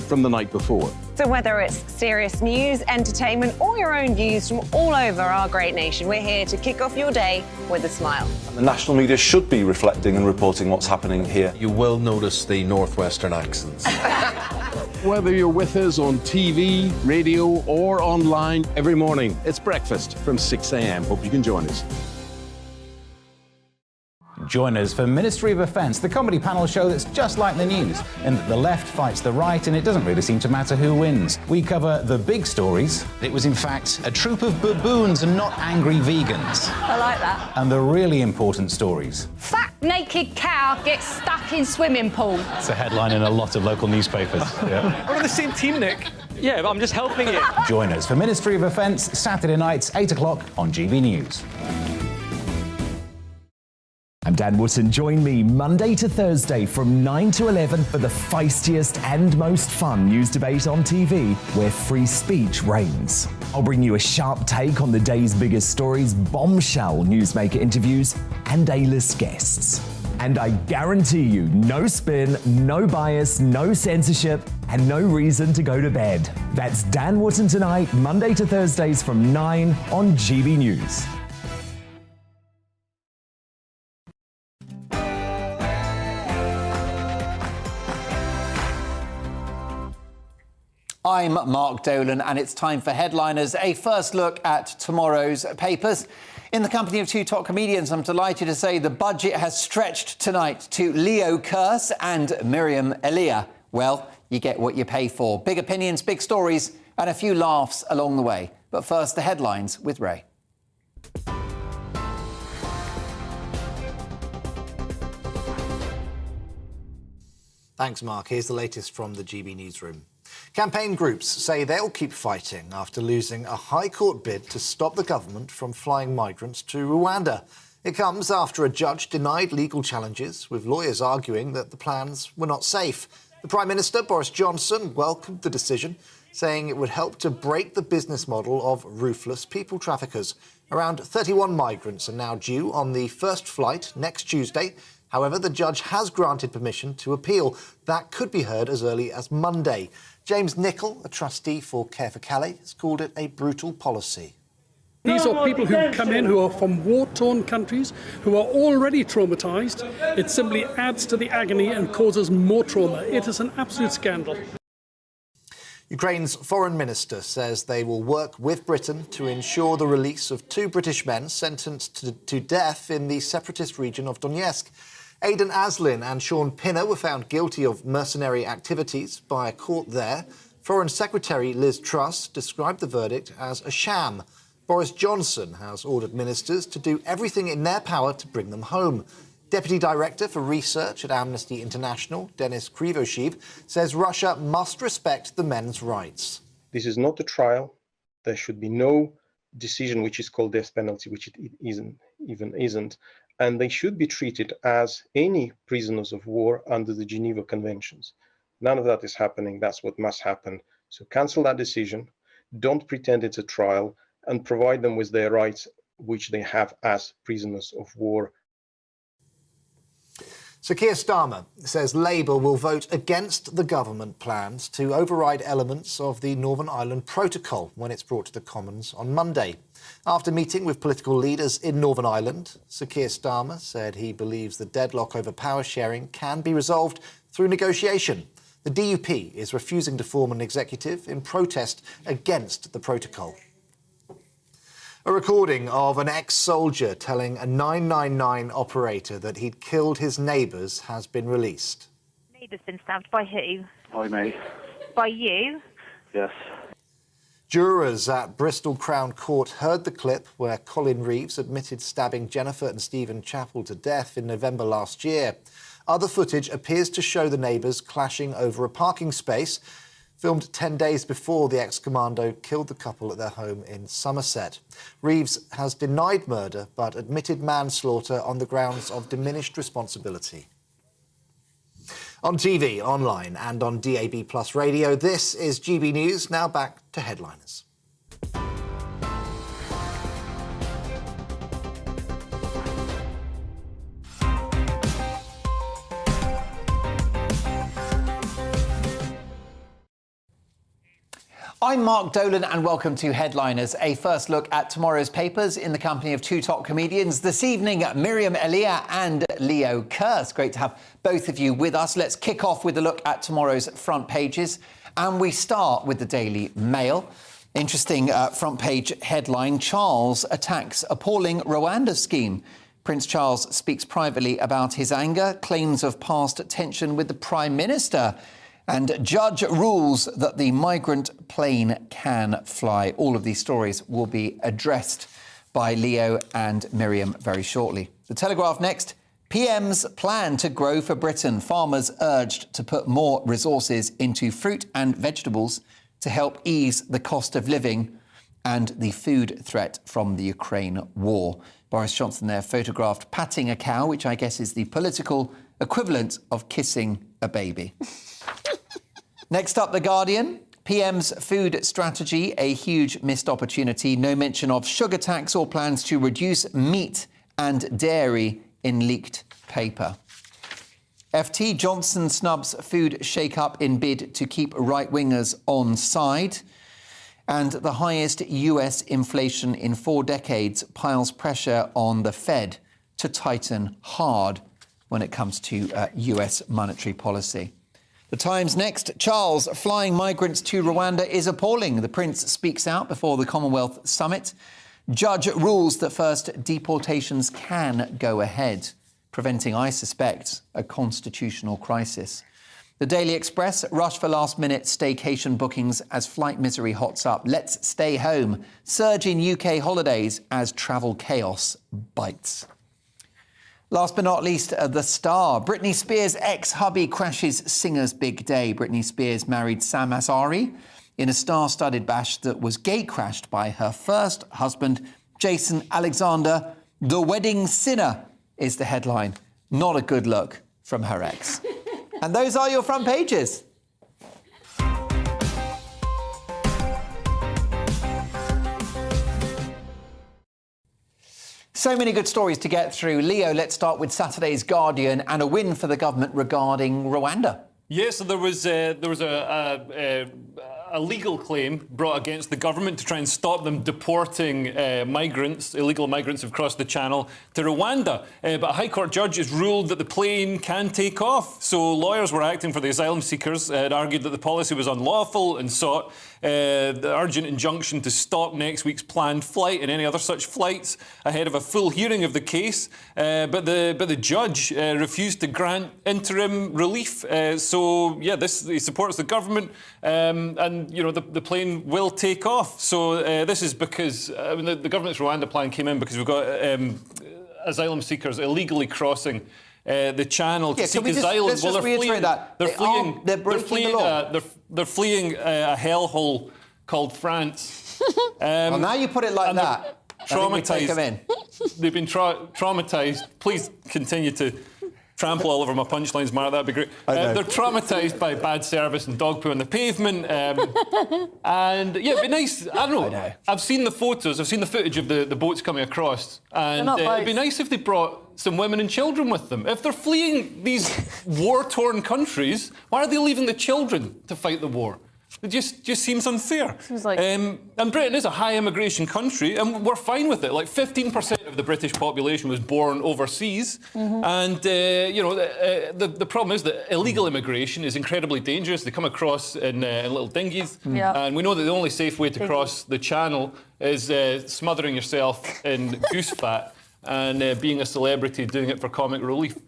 from the night before. So whether it's serious news, entertainment, or your own views from all over our great nation, we're here to kick off your day with a smile. The national media should be reflecting and reporting what's happening here. You will notice the northwestern accents. Whether you're with us on TV, radio, or online, every morning, it's breakfast from 6 a.m. Hope you can join us. Join us for Ministry of Offence, the comedy panel show that's just like the news, in that the left fights the right and it doesn't really seem to matter who wins. We cover the big stories. It was in fact a troop of baboons and not angry vegans. I like that. And the really important stories. Fat naked cow gets stuck in swimming pool. It's a headline in a lot of local newspapers. Yeah. We're on the same team, Nick. Yeah, but I'm just helping you. Join us for Ministry of Offence, Saturday nights, 8 o'clock on GB News. I'm Dan Wotton. Join me Monday to Thursday from 9 to 11 for the feistiest and most fun news debate on TV, where free speech reigns. I'll bring you a sharp take on the day's biggest stories, bombshell newsmaker interviews, and A-list guests. And I guarantee you, no spin, no bias, no censorship, and no reason to go to bed. That's Dan Wotton tonight, Monday to Thursdays from 9 on GB News. I'm Mark Dolan, and it's time for Headliners, a first look at tomorrow's papers. In the company of two top comedians, I'm delighted to say the budget has stretched tonight to Leo Kearse and Miriam Elia. Well, you get what you pay for. Big opinions, big stories, and a few laughs along the way. But first, the headlines with Ray. Thanks, Mark. Here's the latest from the GB newsroom. Campaign groups say they'll keep fighting after losing a High Court bid to stop the government from flying migrants to Rwanda. It comes after a judge denied legal challenges, with lawyers arguing that the plans were not safe. The Prime Minister, Boris Johnson, welcomed the decision, saying it would help to break the business model of ruthless people traffickers. Around 31 migrants are now due on the first flight next Tuesday. However, the judge has granted permission to appeal. That could be heard as early as Monday. James Nichol, a trustee for Care for Calais, has called it a brutal policy. These are people who come in who are from war-torn countries, who are already traumatised. It simply adds to the agony and causes more trauma. It is an absolute scandal. Ukraine's foreign minister says they will work with Britain to ensure the release of two British men sentenced to death in the separatist region of Donetsk. Aidan Aslin and Sean Pinner were found guilty of mercenary activities by a court there. Foreign Secretary Liz Truss described the verdict as a sham. Boris Johnson has ordered ministers to do everything in their power to bring them home. Deputy Director for Research at Amnesty International, Denis Krivoshev, says Russia must respect the men's rights. This is not a trial. There should be no decision which is called death penalty, which it isn't. And they should be treated as any prisoners of war under the Geneva Conventions. None of that is happening. That's what must happen. So cancel that decision. Don't pretend it's a trial, and provide them with their rights, which they have as prisoners of war. Sir Keir Starmer says Labour will vote against the government plans to override elements of the Northern Ireland Protocol when it's brought to the Commons on Monday. After meeting with political leaders in Northern Ireland, Sir Keir Starmer said he believes the deadlock over power sharing can be resolved through negotiation. The DUP is refusing to form an executive in protest against the protocol. A recording of an ex-soldier telling a 999 operator that he'd killed his neighbours has been released. Neighbour's been stabbed by who? By me. By you? Yes. Jurors at Bristol Crown Court heard the clip where Colin Reeves admitted stabbing Jennifer and Stephen Chappell to death in November last year. Other footage appears to show the neighbours clashing over a parking space, filmed 10 days before the ex-commando killed the couple at their home in Somerset. Reeves has denied murder but admitted manslaughter on the grounds of diminished responsibility. On TV, online and on DAB+ radio, this is GB News. Now back to Headliners. I'm Mark Dolan and welcome to Headliners, a first look at tomorrow's papers in the company of two top comedians. This evening, Miriam Elia and Leo Kearse. Great to have both of you with us. Let's kick off with a look at tomorrow's front pages. And we start with the Daily Mail. Interesting front page headline, Charles attacks appalling Rwanda scheme. Prince Charles speaks privately about his anger, claims of past tension with the Prime Minister. And judge rules that the migrant plane can fly. All of these stories will be addressed by Leo and Miriam very shortly. The Telegraph next. PM's plan to grow for Britain. Farmers urged to put more resources into fruit and vegetables to help ease the cost of living and the food threat from the Ukraine war. Boris Johnson there photographed patting a cow, which I guess is the political equivalent of kissing a baby. Next up, The Guardian. PM's food strategy, a huge missed opportunity. No mention of sugar tax or plans to reduce meat and dairy in leaked paper. FT, Johnson snubs food shake-up in bid to keep right-wingers on side. And the highest US inflation in 4 decades piles pressure on the Fed to tighten hard when it comes to US monetary policy. The Times next. Charles, flying migrants to Rwanda is appalling. The Prince speaks out before the Commonwealth Summit. Judge rules that first deportations can go ahead, preventing, I suspect, a constitutional crisis. The Daily Express, rush for last-minute staycation bookings as flight misery hots up. Let's stay home. Surge in UK holidays as travel chaos bites. Last but not least, The Star. Britney Spears' ex-hubby crashes singer's big day. Britney Spears married Sam Asghari in a star-studded bash that was gate-crashed by her first husband, Jason Alexander. The wedding sinner is the headline. Not a good look from her ex. And those are your front pages. So many good stories to get through. Leo, let's start with Saturday's Guardian and a win for the government regarding Rwanda. Yeah, so there was a legal claim brought against the government to try and stop them deporting illegal migrants who've crossed the channel to Rwanda. But a High Court judge has ruled that the plane can take off. So lawyers were acting for the asylum seekers, had argued that the policy was unlawful and sought the urgent injunction to stop next week's planned flight and any other such flights ahead of a full hearing of the case. But the judge refused to grant interim relief. So, yeah, he supports the government and, you know, the plane will take off. So this is because the government's Rwanda plan came in because we've got asylum seekers illegally crossing the channel to seek asylum. Let's just reiterate that. They're breaking the law. They're fleeing a hellhole called France. Well, now you put it like that. Traumatised. They've been traumatised. Please continue to trample all over my punchlines, Mark. That'd be great. They're traumatised by bad service and dog poo on the pavement. And yeah, it'd be nice. I don't know. I've seen the photos. I've seen the footage of the boats coming across, and it'd be nice if they brought some women and children with them. If they're fleeing these war-torn countries, why are they leaving the children to fight the war? It just seems unfair. Seems like... and Britain is a high immigration country, and we're fine with it. Like 15% of the British population was born overseas, and you know the problem is that illegal immigration is incredibly dangerous. They come across in little dinghies, and we know that the only safe way to cross the channel is smothering yourself in goose fat and being a celebrity doing it for comic relief.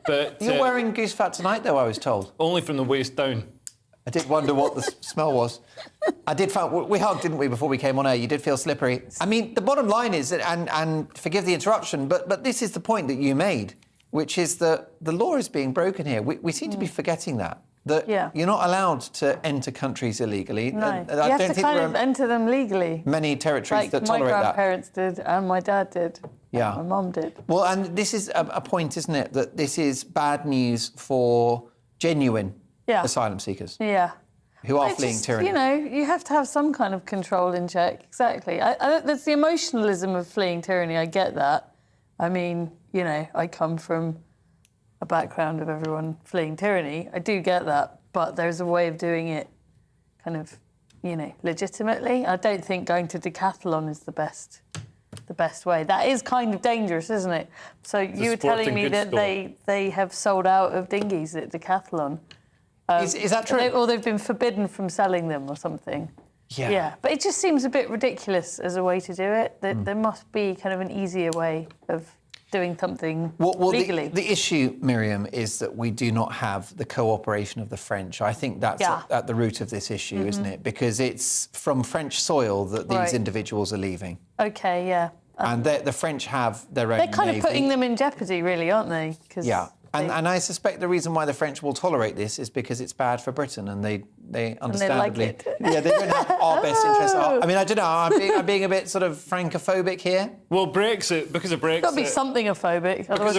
But you're wearing goose fat tonight, though, I was told. Only from the waist down. I did wonder what the smell was. I did find... We hugged, didn't we, before we came on air? You did feel slippery. I mean, the bottom line is, and forgive the interruption, but this is the point that you made, which is that the law is being broken here. We seem to be forgetting that you're not allowed to enter countries illegally. No, you have to kind of enter them legally. Many territories that tolerate that. My grandparents did, and my dad did. Yeah. My mum did. Well, and this is a point, isn't it, that this is bad news for genuine asylum seekers. Yeah. Who are fleeing tyranny. You know, you have to have some kind of control in check. Exactly. That's the emotionalism of fleeing tyranny. I get that. I mean, you know, I come from a background of everyone fleeing tyranny. I do get that. But there's a way of doing it kind of legitimately. I don't think going to decathlon is the best way. That is kind of dangerous, isn't it? So you were telling me that they have sold out of dinghies at decathlon. Is that true? Or they've been forbidden from selling them or something. Yeah. But it just seems a bit ridiculous as a way to do it. There must be kind of an easier way of doing something legally. The issue, Miriam, is that we do not have the cooperation of the French. I think that's at the root of this issue, isn't it? Because it's from French soil that these individuals are leaving. OK, yeah. And the French have their own They're kind navy. of putting them in jeopardy, really, aren't they? And I suspect the reason why the French will tolerate this is because it's bad for Britain, and they understandably, like it. they don't have our best interests. I mean, I don't know. I'm being a bit sort of francophobic here. Well, because of Brexit, It's got to be something ophobic. Otherwise,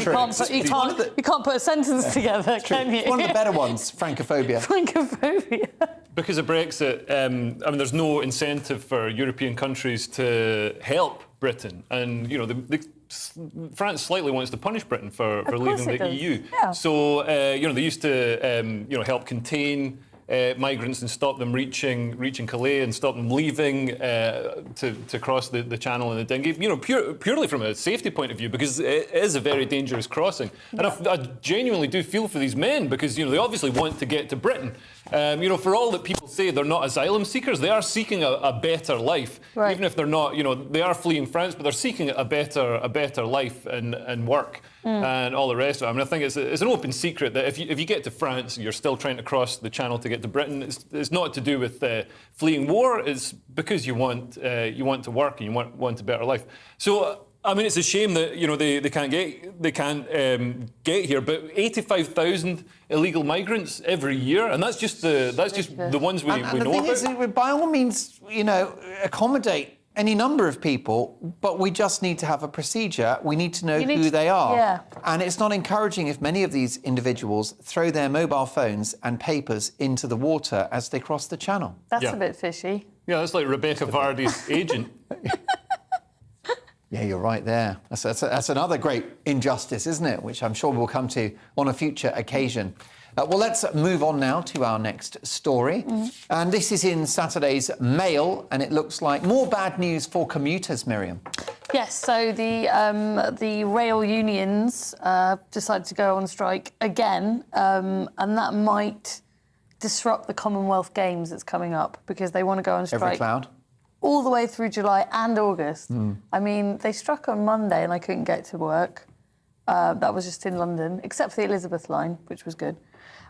you can't put a sentence together, can you? One of the better ones, francophobia. Francophobia. Because of Brexit, I mean, there's no incentive for European countries to help Britain, and France slightly wants to punish Britain for leaving the EU. Yeah. So, they used to, help contain migrants and stop them reaching Calais and stop them leaving to cross the channel in the dinghy. Purely from a safety point of view, because it is a very dangerous crossing. And I genuinely do feel for these men, because they obviously want to get to Britain. For all that people say they're not asylum seekers, they are seeking a better life. Right. Even if they're not, they are fleeing France, but they're seeking a better life and work and all the rest of it. I mean, I think it's an open secret that if you get to France, you're still trying to cross the channel to get to Britain. It's not to do with fleeing war. It's because you want to work and you want a better life. So, I mean, it's a shame that they can't get here. But 85,000 illegal migrants every year, and that's just the ones we know about. And the thing is, by all means, accommodate any number of people, but we just need to have a procedure. We need to know who they are. Yeah. And it's not encouraging if many of these individuals throw their mobile phones and papers into the water as they cross the channel. That's a bit fishy. Yeah, that's like Rebecca Vardy's agent. Yeah, you're right there. That's another great injustice, isn't it? Which I'm sure we'll come to on a future occasion. Well, let's move on now to our next story. And this is in Saturday's Mail, and it looks like more bad news for commuters, Miriam. Yes, so the rail unions decided to go on strike again, and that might disrupt the Commonwealth Games that's coming up, because they want to go on strike. Every cloud. All the way through July and August. I mean, they struck on Monday and I couldn't get to work. That was just in London, except for the Elizabeth line, which was good.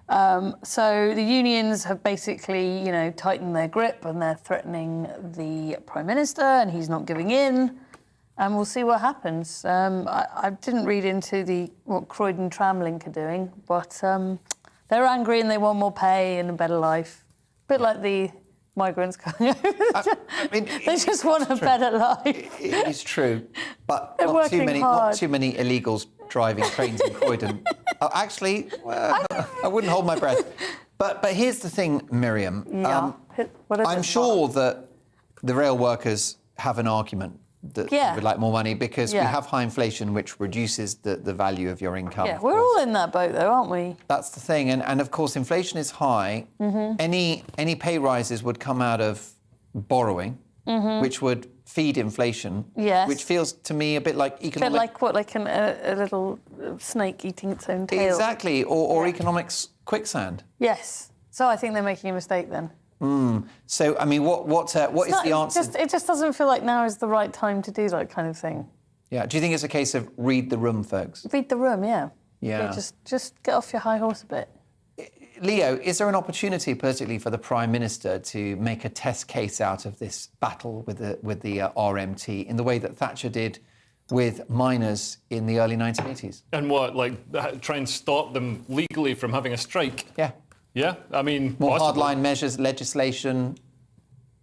So the unions have basically, tightened their grip, and they're threatening the Prime Minister, and he's not giving in. And we'll see what happens. I didn't read into what Croydon Tramlink are doing, but they're angry and they want more pay and a better life. A bit like the migrants coming over. They just want a better life. It is true, but not too many illegals driving trains in Croydon. Actually, I wouldn't hold my breath. But here's the thing, Miriam. I'm sure that the rail workers have an argument that they would like more money, because we have high inflation, which reduces the value of your income. Yeah, we're all in that boat, though, aren't we? That's the thing. And of course, inflation is high. Any pay rises would come out of borrowing, which would feed inflation, which feels to me a bit like economic... Like what, like a little snake eating its own tail? Exactly, or economics quicksand. Yes. So I think they're making a mistake then. So, I mean, what is the answer? It just doesn't feel like now is the right time to do that kind of thing. Yeah. Do you think it's a case of read the room, folks? Read the room, yeah. Yeah. Just get off your high horse a bit. Leo, is there an opportunity, particularly for the Prime Minister, to make a test case out of this battle with the RMT in the way that Thatcher did with miners in the early 1980s? And what, like, try and stop them legally from having a strike? Yeah. Yeah, I mean... More hardline measures, legislation...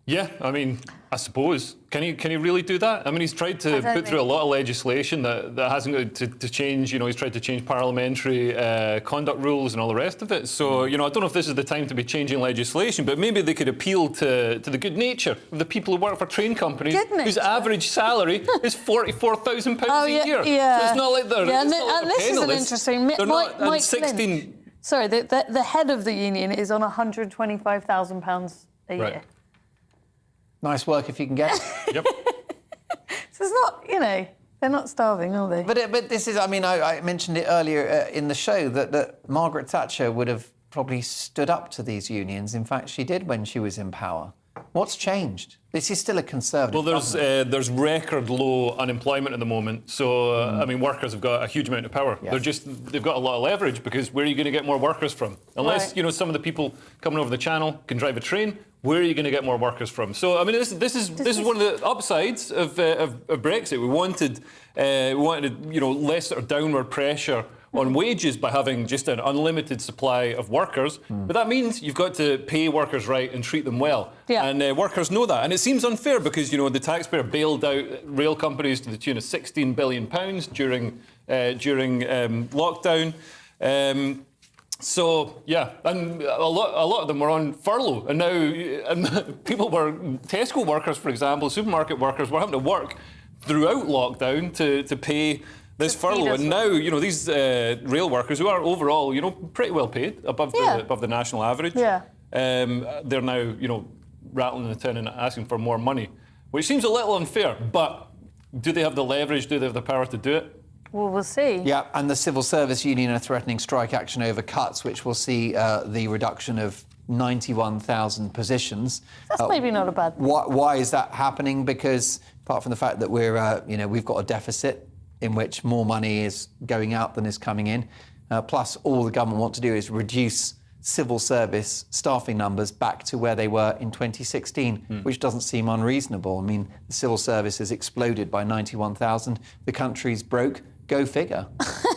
Yeah, I mean, I suppose. Can he really do that? I mean, he's tried to put through a lot of legislation that hasn't got to change. He's tried to change parliamentary conduct rules and all the rest of it. So, I don't know if this is the time to be changing legislation, but maybe they could appeal to the good nature of the people who work for train companies whose average salary is £44,000 a year. Yeah. So it's not like they're... Yeah, and this is an interesting... They're not... Mike 16... Sorry, the head of the union is on £125,000 a year. Nice work if you can get it. Yep. So it's not, they're not starving, are they? But this is, I mean, I mentioned it earlier in the show that Margaret Thatcher would have probably stood up to these unions. In fact, she did when she was in power. What's changed? This is still a Conservative government. There's record low unemployment at the moment. So, I mean, workers have got a huge amount of power. Yes. They've got a lot of leverage because where are you going to get more workers from? Unless, some of the people coming over the channel can drive a train, where are you going to get more workers from? So, I mean, this is one of the upsides of Brexit. We wanted less sort of downward pressure on wages by having just an unlimited supply of workers. But that means you've got to pay workers right and treat them well. Yeah. And workers know that. And it seems unfair because, the taxpayer bailed out rail companies to the tune of £16 billion during lockdown. So, yeah, and a lot of them were on furlough. And now people were, Tesco workers, for example, supermarket workers were having to work throughout lockdown to pay this furlough. And now, these rail workers who are overall, pretty well paid, above the national average, they're now, rattling the tin and asking for more money, which seems a little unfair. But do they have the leverage? Do they have the power to do it? Well, we'll see. Yeah, and the Civil Service Union are threatening strike action over cuts, which will see the reduction of 91,000 positions. That's maybe not a bad thing. Why is that happening? Because apart from the fact that we've got a deficit in which more money is going out than is coming in, plus all the government want to do is reduce civil service staffing numbers back to where they were in 2016, which doesn't seem unreasonable. I mean, the civil service has exploded by 91,000. The country's broke. Go figure.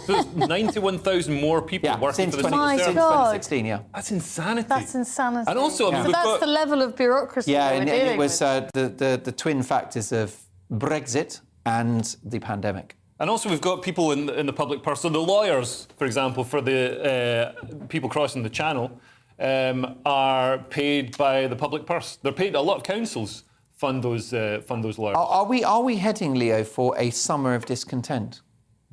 So 91,000 more people working for the civil service. Since 2016, That's insanity. That's insanity. And also, so that's the level of bureaucracy Yeah, that we're and dealing it was with. the twin factors of Brexit and the pandemic. And also we've got people in the public purse. So the lawyers, for example, for the people crossing the channel, are paid by the public purse. They're paid. A lot of councils fund those lawyers. Are we heading, Leo, for a summer of discontent?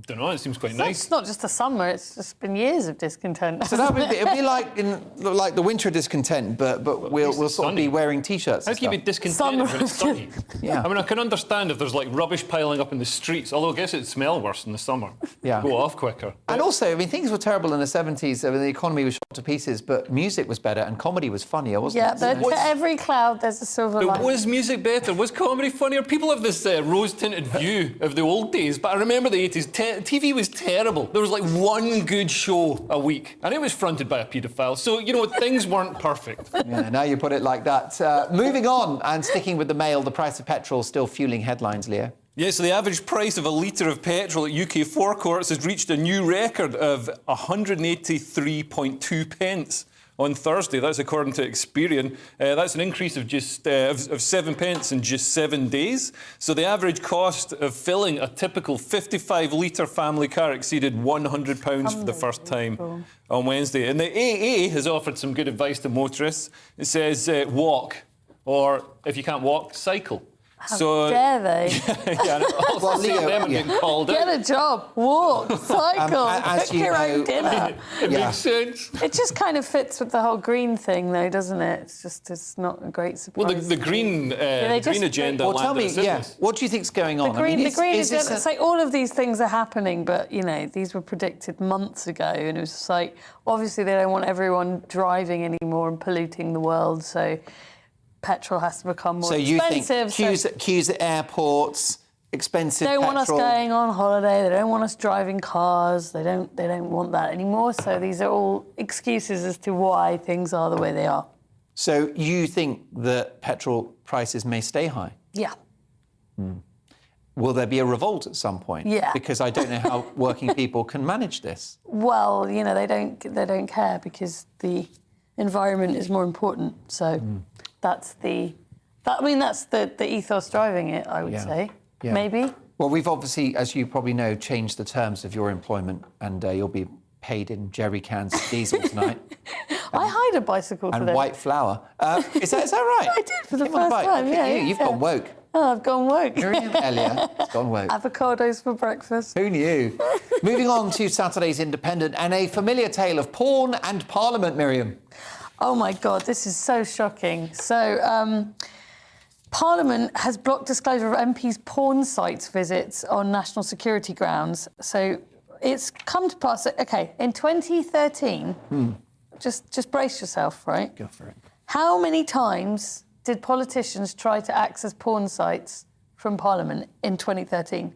Don't know. It seems quite nice. It's not just a summer; it's just been years of discontent. So it'll be like the winter discontent, but we'll sort of be wearing t-shirts. How can you be discontented when it's sunny? Yeah. I mean, I can understand if there's like rubbish piling up in the streets, although I guess it'd smell worse in the summer. Yeah. Go off quicker. And also, I mean, things were terrible in the 70s. I mean, the economy was shot to pieces, but music was better and comedy was funnier, wasn't it? Yeah, but for every cloud, there's a silver lining. Was music better? Was comedy funnier? People have this rose-tinted view of the old days, but I remember the 80s. TV was terrible. There was like one good show a week, and it was fronted by a paedophile. So, things weren't perfect. Yeah, now you put it like that. Moving on, and sticking with the Mail, the price of petrol still fueling headlines, Leo. Yes, the average price of a litre of petrol at UK forecourts has reached a new record of 183.2 pence on Thursday. That's according to Experian. That's an increase of just of 7 pence in just 7 days. So the average cost of filling a typical 55-litre family car exceeded £100 for the first time on Wednesday. And the AA has offered some good advice to motorists. It says walk, or if you can't walk, cycle. How dare they? Yeah, and also Leo, them and getting called Get a job, walk, cycle, cook your own dinner. It makes sense. It just kind of fits with the whole green thing, though, doesn't it? It's not a great surprise. Well, the green agenda. Well, tell me, what do you think's going on? The green agenda. It's like all of these things are happening, but these were predicted months ago, and it was just like obviously they don't want everyone driving anymore and polluting the world, so petrol has to become more expensive. So you think queues at airports, expensive petrol. They don't want us going on holiday. They don't want us driving cars. They don't want that anymore. So these are all excuses as to why things are the way they are. So you think that petrol prices may stay high? Yeah. Will there be a revolt at some point? Yeah. Because I don't know how working people can manage this. Well, they don't care because the environment is more important. So that's the ethos driving it, I would say. Yeah. Maybe. Well, we've obviously, as you probably know, changed the terms of your employment, and you'll be paid in jerry cans of diesel tonight. I hired a bicycle and today. white flour. Is that right? I did for the first time. Look at you. You've gone woke. Oh, I've gone woke. Miriam Elliott has gone woke. Avocados for breakfast. Who knew? Moving on to Saturday's Independent and a familiar tale of porn and Parliament, Miriam. Oh, my God, this is so shocking. So, Parliament has blocked disclosure of MPs' porn sites visits on national security grounds. So it's come to pass that, OK, in 2013, just brace yourself, right? Go for it. How many times did politicians try to access porn sites from Parliament in 2013?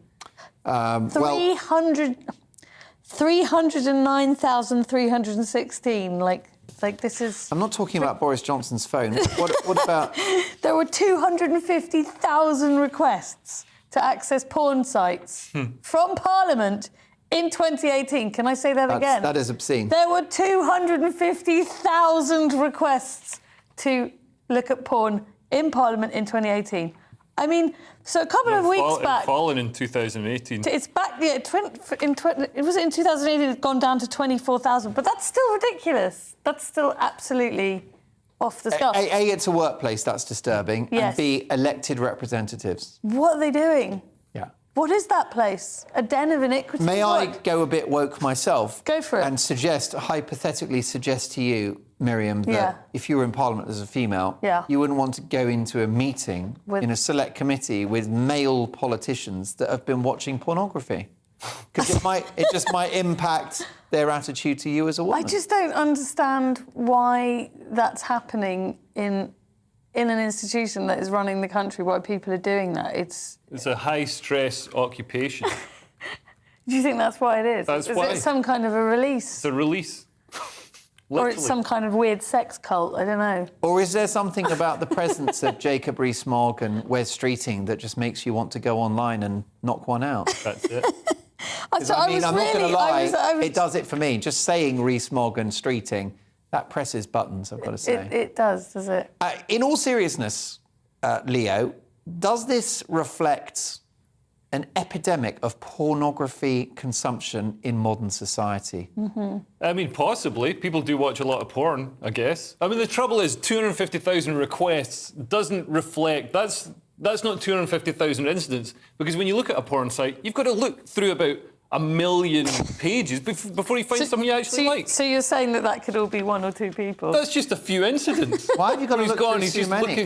309,316. Like this is... I'm not talking about Boris Johnson's phone. What about... There were 250,000 requests to access porn sites from Parliament in 2018. Can I say that again? That is obscene. There were 250,000 requests to look at porn in Parliament in 2018. I mean, so a couple of weeks back... It's fallen in 2018. It's back, yeah, it was in 2018, it's gone down to 24,000, but that's still ridiculous. That's still absolutely off the scuff. A, it's a workplace, that's disturbing. Yes. And B, elected representatives. What are they doing? Yeah. What is that place? A den of iniquity? May I go a bit woke myself? Go for it. And hypothetically suggest to you, Miriam, that if you were in Parliament as a female, you wouldn't want to go into a meeting in a select committee with male politicians that have been watching pornography. Because it just might impact their attitude to you as a woman. I just don't understand why that's happening in an institution that is running the country, why people are doing that. It's a high-stress occupation. Do you think that's why it is? That's is why. It some kind of a release? It's a release. Or it's some kind of weird sex cult, I don't know. Or is there something about the presence of Jacob Rees-Mogg and Wes Streeting that just makes you want to go online and knock one out? That's it. I'm not going to lie, it does it for me. Just saying Rees-Mogg and Streeting, that presses buttons, I've got to say. It does it? In all seriousness, Leo, does this reflect an epidemic of pornography consumption in modern society? I mean, possibly. People do watch a lot of porn, I guess. I mean, the trouble is 250,000 requests doesn't reflect... That's not 250,000 incidents, because when you look at a porn site, you've got to look through about 1 million pages before you find something you actually like. So you're saying that could all be one or two people? That's just a few incidents. Why have you got to look through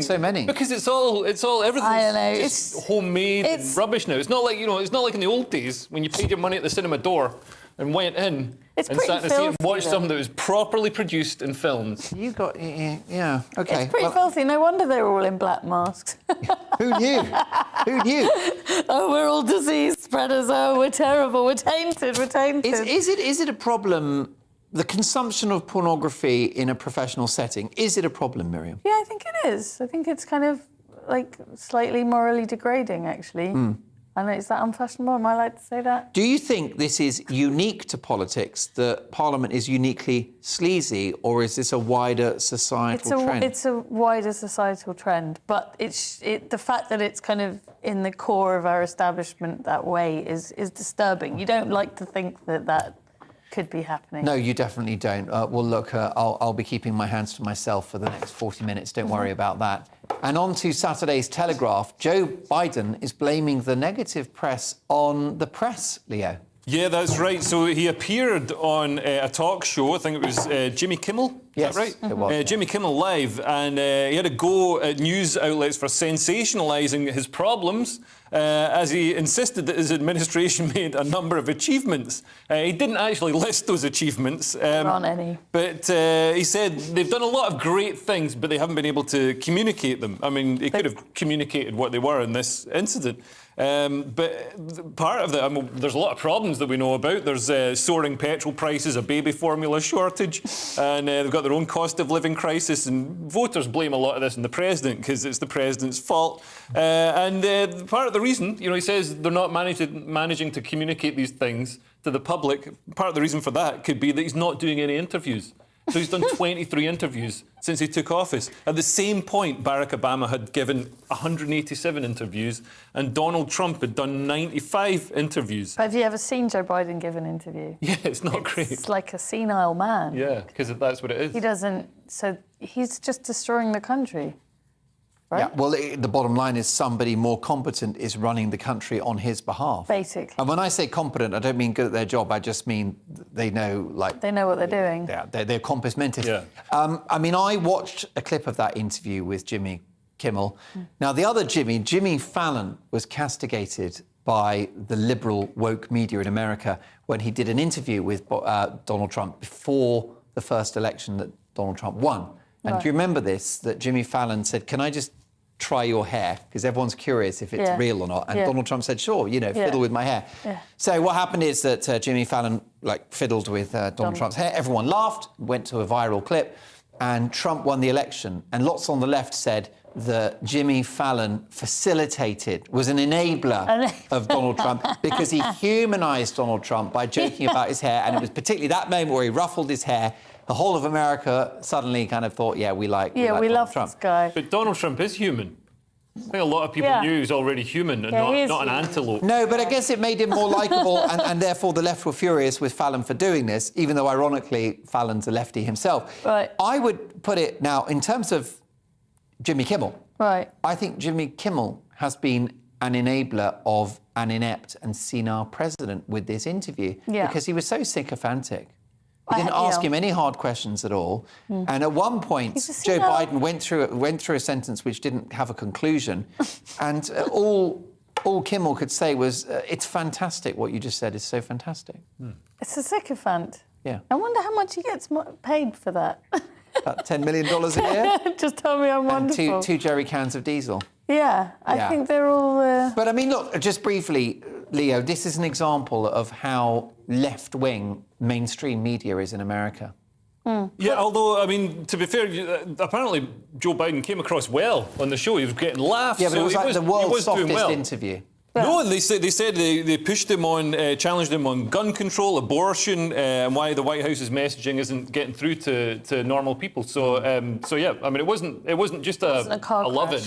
so many? Because it's all everything. I don't know. It's homemade and rubbish now. It's not like it's not like in the old days when you paid your money at the cinema door and went in and sat in a seat and watched something that was properly produced and filmed. You got okay. It's pretty filthy. No wonder they were all in black masks. Who knew? Who knew? Oh, we're all disease spreaders. Oh, we're terrible. We're tainted. We're tainted. Is it a problem? The consumption of pornography in a professional setting, is it a problem, Miriam? Yeah, I think it is. I think it's kind of slightly morally degrading, actually. I know, is that unfashionable? Am I allowed to say that? Do you think this is unique to politics, that Parliament is uniquely sleazy, or is this a wider societal trend? It's a wider societal trend, but the fact that it's kind of in the core of our establishment that way is disturbing. You don't like to think that could be happening. No, you definitely don't. Well, look, I'll be keeping my hands to myself for the next 40 minutes. Don't worry about that. And on to Saturday's Telegraph. Joe Biden is blaming the negative press on the press, Leo. Yeah, that's right. So he appeared on a talk show, I think it was Jimmy Kimmel, yes, is that right? It was. Jimmy Kimmel Live, and he had a go at news outlets for sensationalising his problems, as he insisted that his administration made a number of achievements. He didn't actually list those achievements. There aren't any. But he said they've done a lot of great things, but they haven't been able to communicate them. I mean, they could have communicated what they were in this incident. But part of that, there's a lot of problems that we know about. There's soaring petrol prices, a baby formula shortage, and they've got their own cost of living crisis, and voters blame a lot of this on the president because it's the president's fault. And part of the reason, he says they're not managing to communicate these things to the public. Part of the reason for that could be that he's not doing any interviews. So he's done 23 interviews since he took office. At the same point, Barack Obama had given 187 interviews and Donald Trump had done 95 interviews. But have you ever seen Joe Biden give an interview? Yeah, it's not great. It's like a senile man. Yeah, because that's what it is. He doesn't... So he's just destroying the country. Right? Yeah, well, the bottom line is somebody more competent is running the country on his behalf. Basically. And when I say competent, I don't mean good at their job. I just mean they know, They know what they're doing. They're compos mentis. Yeah. I mean, I watched a clip of that interview with Jimmy Kimmel. Now, the other Jimmy Fallon, was castigated by the liberal woke media in America when he did an interview with Donald Trump before the first election that Donald Trump won. And do you remember this, that Jimmy Fallon said, "Can I just try your hair?" Because everyone's curious if it's real or not. And Donald Trump said, "Sure, fiddle with my hair." So what happened is that Jimmy Fallon fiddled with Donald Trump's hair. Everyone laughed, went to a viral clip, and Trump won the election. And lots on the left said that Jimmy Fallon was an enabler of Donald Trump because he humanised Donald Trump by joking about his hair. And it was particularly that moment where he ruffled his hair. The whole of America suddenly kind of thought, we love Donald Trump. This guy. But Donald Trump is human. I think a lot of people knew he's already human and not an antelope. No, but I guess it made him more likeable, and therefore the left were furious with Fallon for doing this, even though, ironically, Fallon's a lefty himself. Right. I would put it now, in terms of Jimmy Kimmel, I think Jimmy Kimmel has been an enabler of an inept and senile president with this interview because he was so sycophantic. He didn't ask him any hard questions at all. And at one point, Joe Biden went through a sentence which didn't have a conclusion. And all Kimmel could say was, "It's fantastic. What you just said is so fantastic." It's a sycophant. Yeah. I wonder how much he gets paid for that. About $10 million a year. Just tell me I'm wonderful. And two jerry cans of diesel. Yeah, I think they're all... But I mean, look, just briefly, Leo, this is an example of how left-wing mainstream media is in America. Yeah, although, I mean, to be fair, apparently Joe Biden came across well on the show. He was getting laughs. Yeah, but it was like the world's doing softest interview. No, and they said they pushed him on, challenged him on gun control, abortion, and why the White House's messaging isn't getting through to normal people. So yeah, I mean, it wasn't just a loving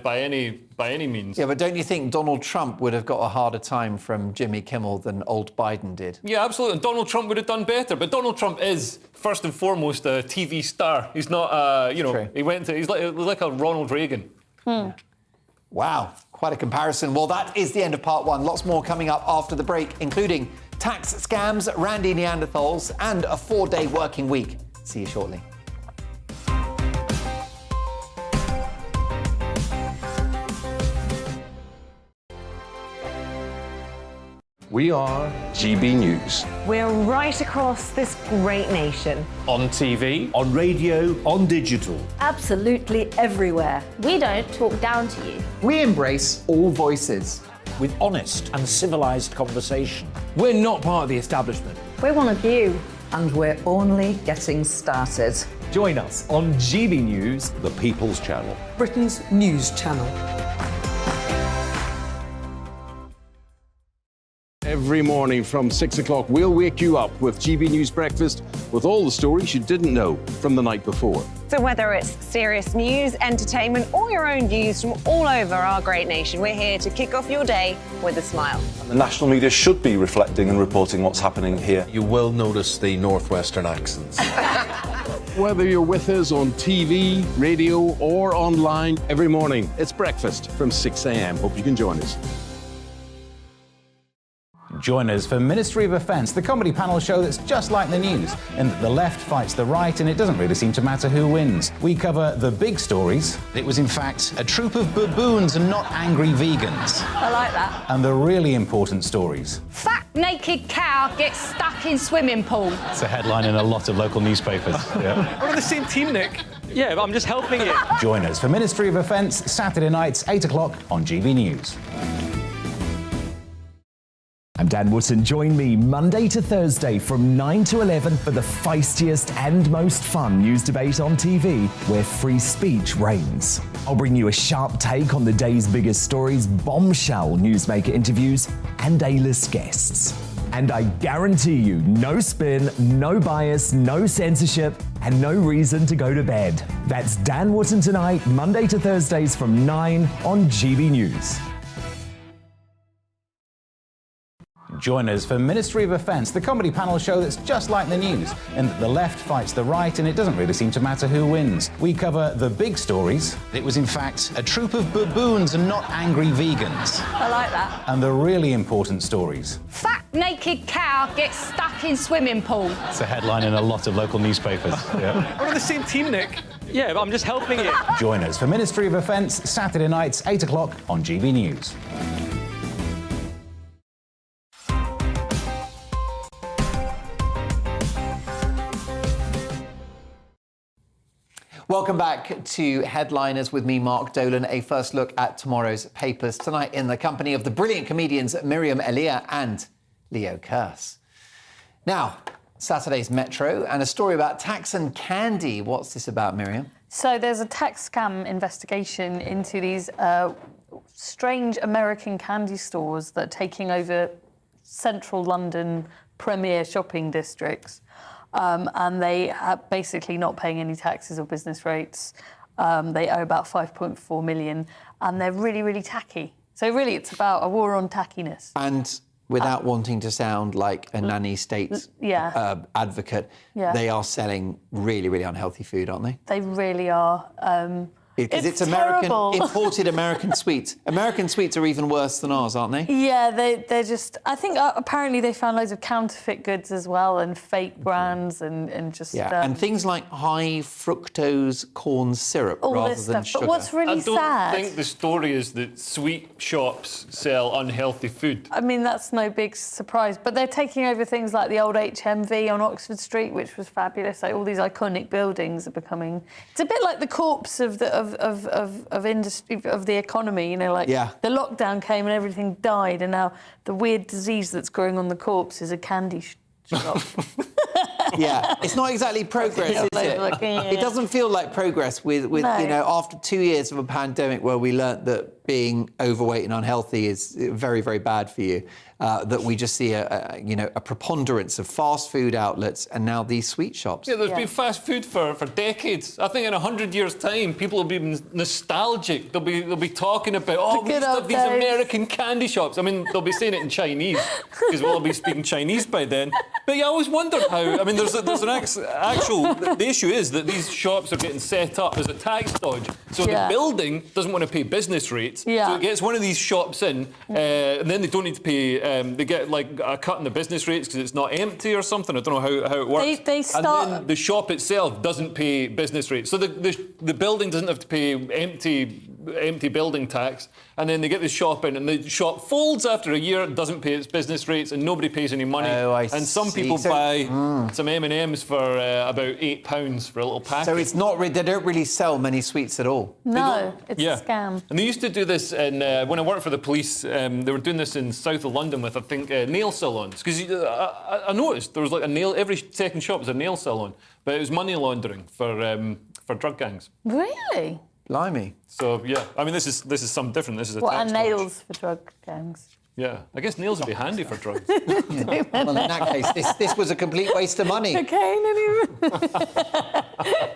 by any means. Yeah, but don't you think Donald Trump would have got a harder time from Jimmy Kimmel than old Biden did? Yeah, absolutely. And Donald Trump would have done better. But Donald Trump is first and foremost a TV star. He's not, he's like a Ronald Reagan. Wow, quite a comparison. Well, that is the end of part one. Lots more coming up after the break, including tax scams, randy Neanderthals, and a 4-day working week. See you shortly. We are GB News. We're right across this great nation. On TV, on radio, on digital. Absolutely everywhere. We don't talk down to you. We embrace all voices. With honest and civilised conversation. We're not part of the establishment. We're one of you. And we're only getting started. Join us on GB News, the People's Channel. Britain's news channel. Every morning from 6 o'clock, we'll wake you up with GB News Breakfast with all the stories you didn't know from the night before. So whether it's serious news, entertainment, or your own views from all over our great nation, we're here to kick off your day with a smile. The national media should be reflecting and reporting what's happening here. You will notice the northwestern accents. Whether you're with us on TV, radio, or online, every morning, it's breakfast from 6 a.m. Hope you can join us. Join us for Ministry of Defence, the comedy panel show that's just like the news, in that the left fights the right and it doesn't really seem to matter who wins. We cover the big stories. It was in fact a troop of baboons and not angry vegans. I like that. And the really important stories. Fat naked cow gets stuck in swimming pool. It's a headline in a lot of local newspapers. Yeah. We're on the same team, Nick. Yeah, but I'm just helping you. Join us for Ministry of Defence, Saturday nights, 8 o'clock on GB News. I'm Dan Wootton. Join me Monday to Thursday from 9 to 11 for the feistiest and most fun news debate on TV, where free speech reigns. I'll bring you a sharp take on the day's biggest stories, bombshell newsmaker interviews, and A-list guests. And I guarantee you, no spin, no bias, no censorship, and no reason to go to bed. That's Dan Wootton tonight, Monday to Thursdays from 9 on GB News. Join us for Ministry of Defence, the comedy panel show that's just like the news, in that the left fights the right and it doesn't really seem to matter who wins. We cover the big stories. It was in fact a troop of baboons and not angry vegans. I like that. And the really important stories. Fat naked cow gets stuck in swimming pool. It's a headline in a lot of local newspapers. Yeah. We're on the same team, Nick. Yeah, but I'm just helping you. Join us for Ministry of Defence, Saturday nights, 8 o'clock on GB News. Welcome back to Headliners with me, Mark Dolan. A first look at tomorrow's papers tonight in the company of the brilliant comedians Miriam Elia and Leo Kearse. Now, Saturday's Metro and a story about tax and candy. What's this about, Miriam? So there's a tax scam investigation into these strange American candy stores that are taking over central London premier shopping districts. And they are basically not paying any taxes or business rates. They owe about 5.4 million, and they're really, really tacky. So really, it's about a war on tackiness. And without wanting to sound like a nanny state advocate, they are selling really, really unhealthy food, aren't they? They really are. Because it's terrible. imported American sweets. American sweets are even worse than ours, aren't they? Yeah, they're just... I think apparently they found loads of counterfeit goods as well and fake brands and just... Yeah, and things like high fructose corn syrup rather than sugar. But what's really sad... I don't think the story is that sweet shops sell unhealthy food. I mean, that's no big surprise. But they're taking over things like the old HMV on Oxford Street, which was fabulous. Like, all these iconic buildings are becoming... It's a bit like the corpse of the industry, of the economy, you know, like the lockdown came and everything died, and now the weird disease that's growing on the corpse is a candy shop. Yeah, it's not exactly progress, is it? Like, It doesn't feel like progress with No. you know, after 2 years of a pandemic where we learnt that being overweight and unhealthy is very, very bad for you, that we just see a preponderance of fast food outlets and now these sweet shops. Yeah, there's been fast food for decades. I think in 100 years' time, people will be nostalgic. They'll be talking about, we used to have these American candy shops. I mean, they'll be saying it in Chinese, because we'll all be speaking Chinese by then. But yeah, I always wondered how, I mean, there's an actual, the issue is that these shops are getting set up as a tax dodge. So the building doesn't want to pay business rates. So it gets one of these shops in, and then they don't need to pay, they get like a cut in the business rates because it's not empty or something. I don't know how it works. And then the shop itself doesn't pay business rates. So the building doesn't have to pay empty building tax, and then they get the shop in, and the shop folds after a year, doesn't pay its business rates, and nobody pays any money. And some people buy some M&Ms for about £8 for a little packet. So it's not they don't really sell many sweets at all. No, it's a scam. And they used to do this in, when I worked for the police, they were doing this in south of London with, I think, nail salons. Because I noticed there was like every second shop was a nail salon, but it was money laundering for drug gangs. Really? Blimey. So, yeah, I mean, this is something different. This is a tax and dodge. nails for drug gangs. Yeah, I guess nails would be handy for drugs. Well, in that case, this was a complete waste of money.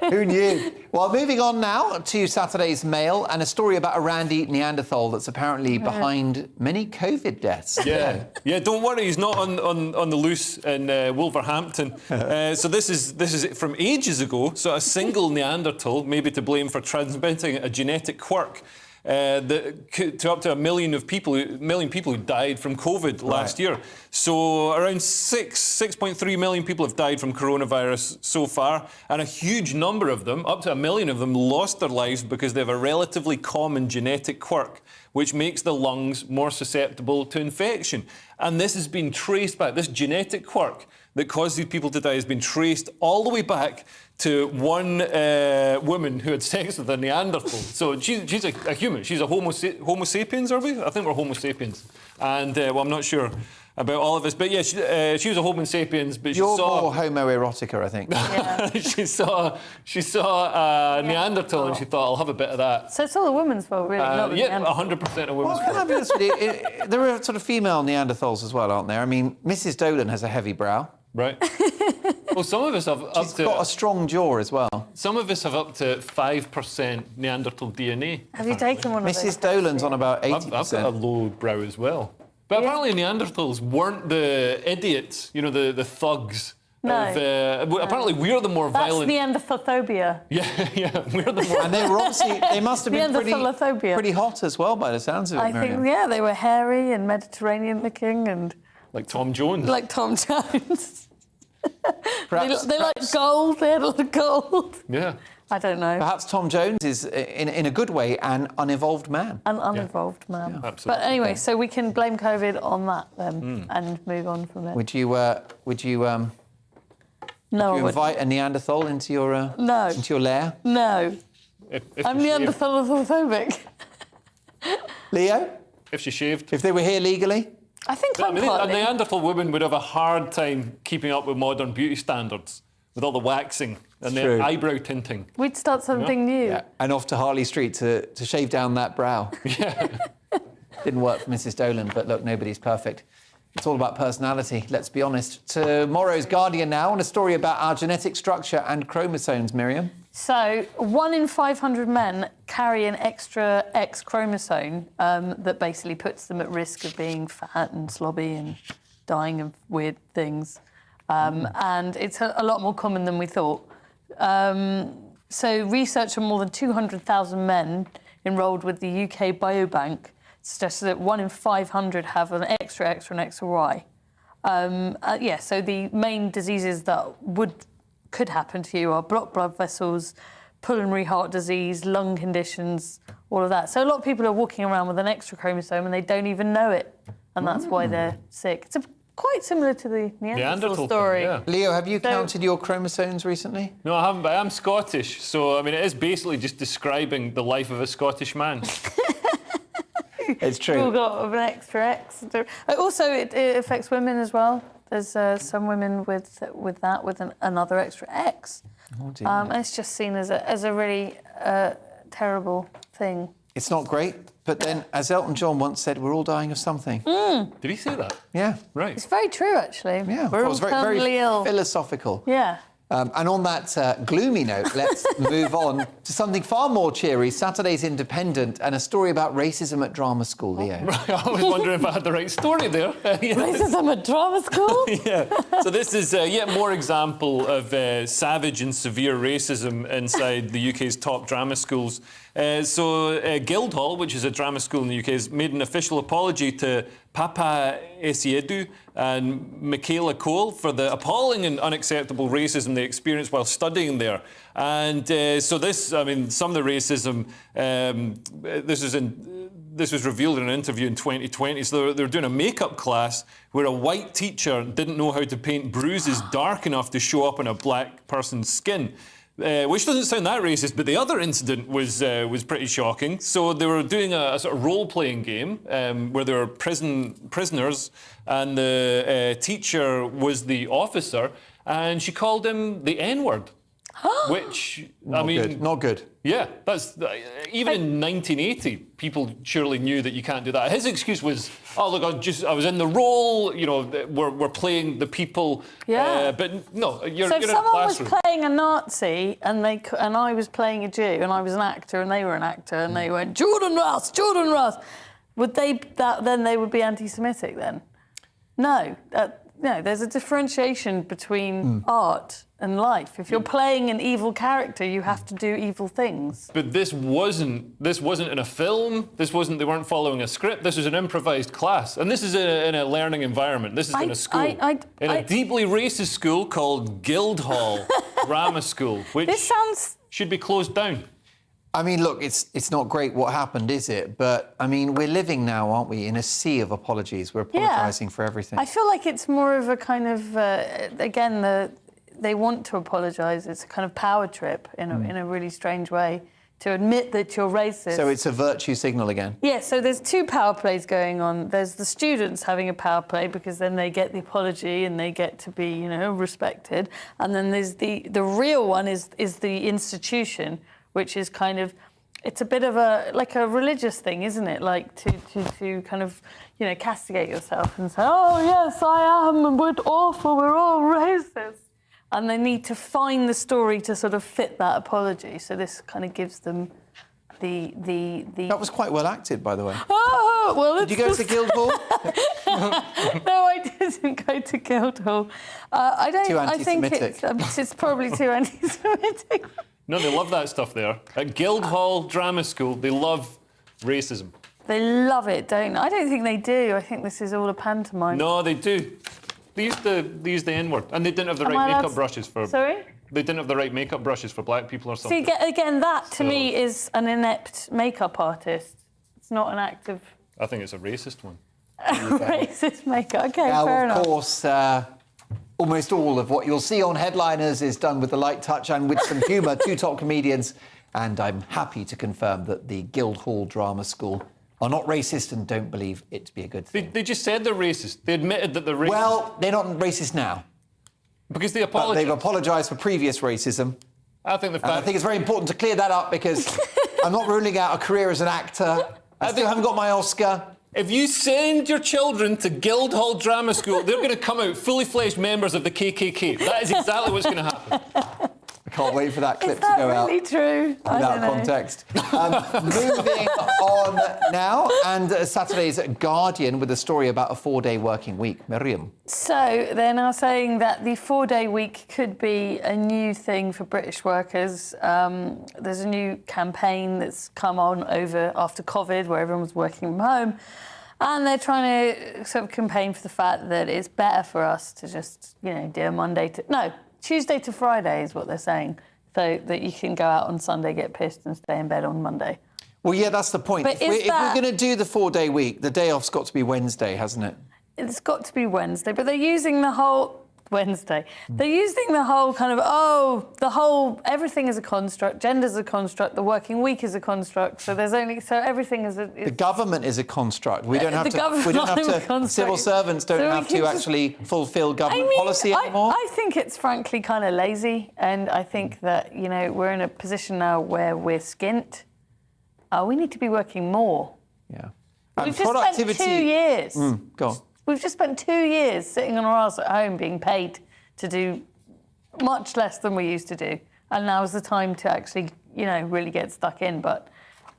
Who knew? Well, moving on now to Saturday's Mail and a story about a randy Neanderthal that's apparently behind many COVID deaths. Yeah, don't worry, he's not on the loose in Wolverhampton. So this is from ages ago. So a single Neanderthal, maybe to blame for transmitting a genetic quirk. To up to a million people who died from COVID last year. So around 6.3 million people have died from coronavirus so far, and a huge number of them, up to a million of them, lost their lives because they have a relatively common genetic quirk which makes the lungs more susceptible to infection. And this has been traced back, this genetic quirk that caused these people to die has been traced all the way back to one woman who had sex with a Neanderthal. So she's a human. She's a Homo sapiens, are we? I think we're Homo sapiens. And, well, I'm not sure about all of this. But, yeah, she was a Homo sapiens, but You're more Homo erotica, I think. Yeah. she saw Neanderthal and she thought, I'll have a bit of that. So it's all the women's fault, really, not the Neanderthal. 100% of women's fault. Can I be honest with you? There are sort of female Neanderthals as well, aren't there? I mean, Mrs. Dolan has a heavy brow. Right. Well, some of us have up She's got a strong jaw as well. Some of us have up to 5% Neanderthal DNA. Have you taken one of those? Mrs. Dolan's on about 80%. I've got a low brow as well. But apparently Neanderthals weren't the idiots, you know, the thugs. No. Apparently we're the more violent. That's Neanderthalphobia. Yeah, we're the more... And they were obviously, they must have been pretty hot as well by the sounds of it, I Miriam. think, they were hairy and Mediterranean looking and... Like Tom Jones. Like Tom Jones. They like gold, they had a lot of gold. Yeah. I don't know. Perhaps Tom Jones is, in a good way, an unevolved man. An unevolved man. Yeah, absolutely. But anyway, so we can blame COVID on that then and move on from it. Would you No, you invite a Neanderthal into your into your lair? No. If I'm she shaved. Neanderthalophobic. Leo? If she shaved. If they were here legally? I think But, I'm a partly. Neanderthal woman would have a hard time keeping up with modern beauty standards, with all the waxing and True. the eyebrow tinting. We'd start something new. Yeah. And off to Harley Street to shave down that brow. Yeah. Didn't work for Mrs. Dolan, but look, nobody's perfect. It's all about personality, let's be honest. Tomorrow's Guardian now, and a story about our genetic structure and chromosomes, Miriam. So, 1 in 500 men carry an extra X chromosome that basically puts them at risk of being fat and slobby and dying of weird things. And it's a lot more common than we thought. So, research on more than 200,000 men enrolled with the UK Biobank suggests that 1 in 500 have an extra X or an extra Y. So the main diseases that could happen to you are blocked blood vessels, pulmonary heart disease, lung conditions, all of that. So a lot of people are walking around with an extra chromosome and they don't even know it, and that's why they're sick. It's quite similar to the Neanderthal story. Yeah. Leo, have you counted your chromosomes recently? No, I haven't, but I am Scottish, so I mean, it is basically just describing the life of a Scottish man. It's true. We've got an extra X. Also, it affects women as well. There's some women with another extra X. Oh, dear. And it's just seen as a really terrible thing. It's not great, but then, as Elton John once said, we're all dying of something. Did he say that? Yeah. Right. It's very true, actually. Yeah. We're it all was very terminally ill. philosophical. Yeah. And on that gloomy note, let's move on to something far more cheery, Saturday's Independent, and a story about racism at drama school, Leo. Right, I was wondering if I had the right story there. Racism at drama school? Yeah. So this is yet more example of savage and severe racism inside the UK's top drama schools. Guildhall, which is a drama school in the UK, has made an official apology to Papa Esiedu and Michaela Cole for the appalling and unacceptable racism they experienced while studying there. And some of the racism, this was revealed in an interview in 2020. So they were doing a makeup class where a white teacher didn't know how to paint bruises dark enough to show up on a black person's skin. Which doesn't sound that racist, but the other incident was pretty shocking. So they were doing a sort of role-playing game where there were prisoners, and the teacher was the officer, and she called him the N-word, which Not good. Yeah, that's even in 1980, people surely knew that you can't do that. His excuse was, "Oh look, I was in the role. You know, we're playing the people." Yeah. But no, you're So if in a someone was classroom. playing a Nazi and I was playing a Jew and I was an actor and they were an actor and they went Jordan Ross, would they would be anti-Semitic then? No. No, there's a differentiation between art and life. If you're playing an evil character, you have to do evil things. But this wasn't in a film. They weren't following a script. This was an improvised class, and this is in a learning environment. This is in a school, in a deeply racist school called Guildhall Drama School, which should be closed down. I mean, look, it's not great what happened, is it? But, I mean, we're living now, aren't we, in a sea of apologies. We're apologising for everything. I feel like it's more of a kind of, they want to apologise. It's a kind of power trip in a really strange way to admit that you're racist. So it's a virtue signal again? Yeah, so there's two power plays going on. There's the students having a power play because then they get the apology and they get to be, respected. And then there's the real one is the institution, which is kind of, it's a bit of a religious thing, isn't it? Like to kind of, castigate yourself and say, oh yes, I am, and we're awful, we're all racist. And they need to find the story to sort of fit that apology. So this kind of gives them the... That was quite well acted, by the way. Oh, well, Did you go to Guildhall? No, I didn't go to Guildhall. I don't. Too I think anti-Semitic. it's probably too anti-Semitic. No, they love that stuff there. At Guildhall Drama School, they love racism. They love it, don't they? I don't think they do. I think this is all a pantomime. No, they do. They used the N-word, and they didn't have the Am I right allowed makeup brushes for... Sorry? They didn't have the right makeup brushes for black people or something. See, again, that to me is an inept makeup artist. It's not an active... I think it's a racist one. Racist makeup. OK, now, fair of enough. course, almost all of what you'll see on Headliners is done with a light touch and with some humour. Two top comedians. And I'm happy to confirm that the Guildhall Drama School are not racist and don't believe it to be a good thing. They just said they're racist. They admitted that they're racist. Well, they're not racist now. Because they apologised. They've apologised for previous racism. I think I think it's very important to clear that up because I'm not ruling out a career as an actor. I still haven't got my Oscar. If you send your children to Guildhall Drama School, they're going to come out fully fledged members of the KKK. That is exactly what's going to happen. I can't wait for that clip Is that to go out. really true? I Without don't know. context. Moving on now, and Saturday's Guardian with a story about a 4-day working week. Miriam. So they're now saying that the 4-day week could be a new thing for British workers. There's a new campaign that's come on over after COVID where everyone was working from home. And they're trying to sort of campaign for the fact that it's better for us to just, do a Tuesday to Friday is what they're saying, so that you can go out on Sunday, get pissed and stay in bed on Monday. Well, yeah, that's the point. But If we're going to do the 4-day week, the day off's got to be Wednesday, hasn't it? It's got to be Wednesday, but they're using the whole... Wednesday. They're using the whole kind of, everything is a construct, gender's a construct, the working week is a construct, so everything is a... The government is a construct. We don't have to... Civil servants don't have to actually fulfil government policy anymore. I think it's frankly kind of lazy, and I think that, we're in a position now where we're skint. We need to be working more. Yeah. We've just spent 2 years. Go on. We've just spent 2 years sitting on our arse at home being paid to do much less than we used to do. And now is the time to actually, really get stuck in. But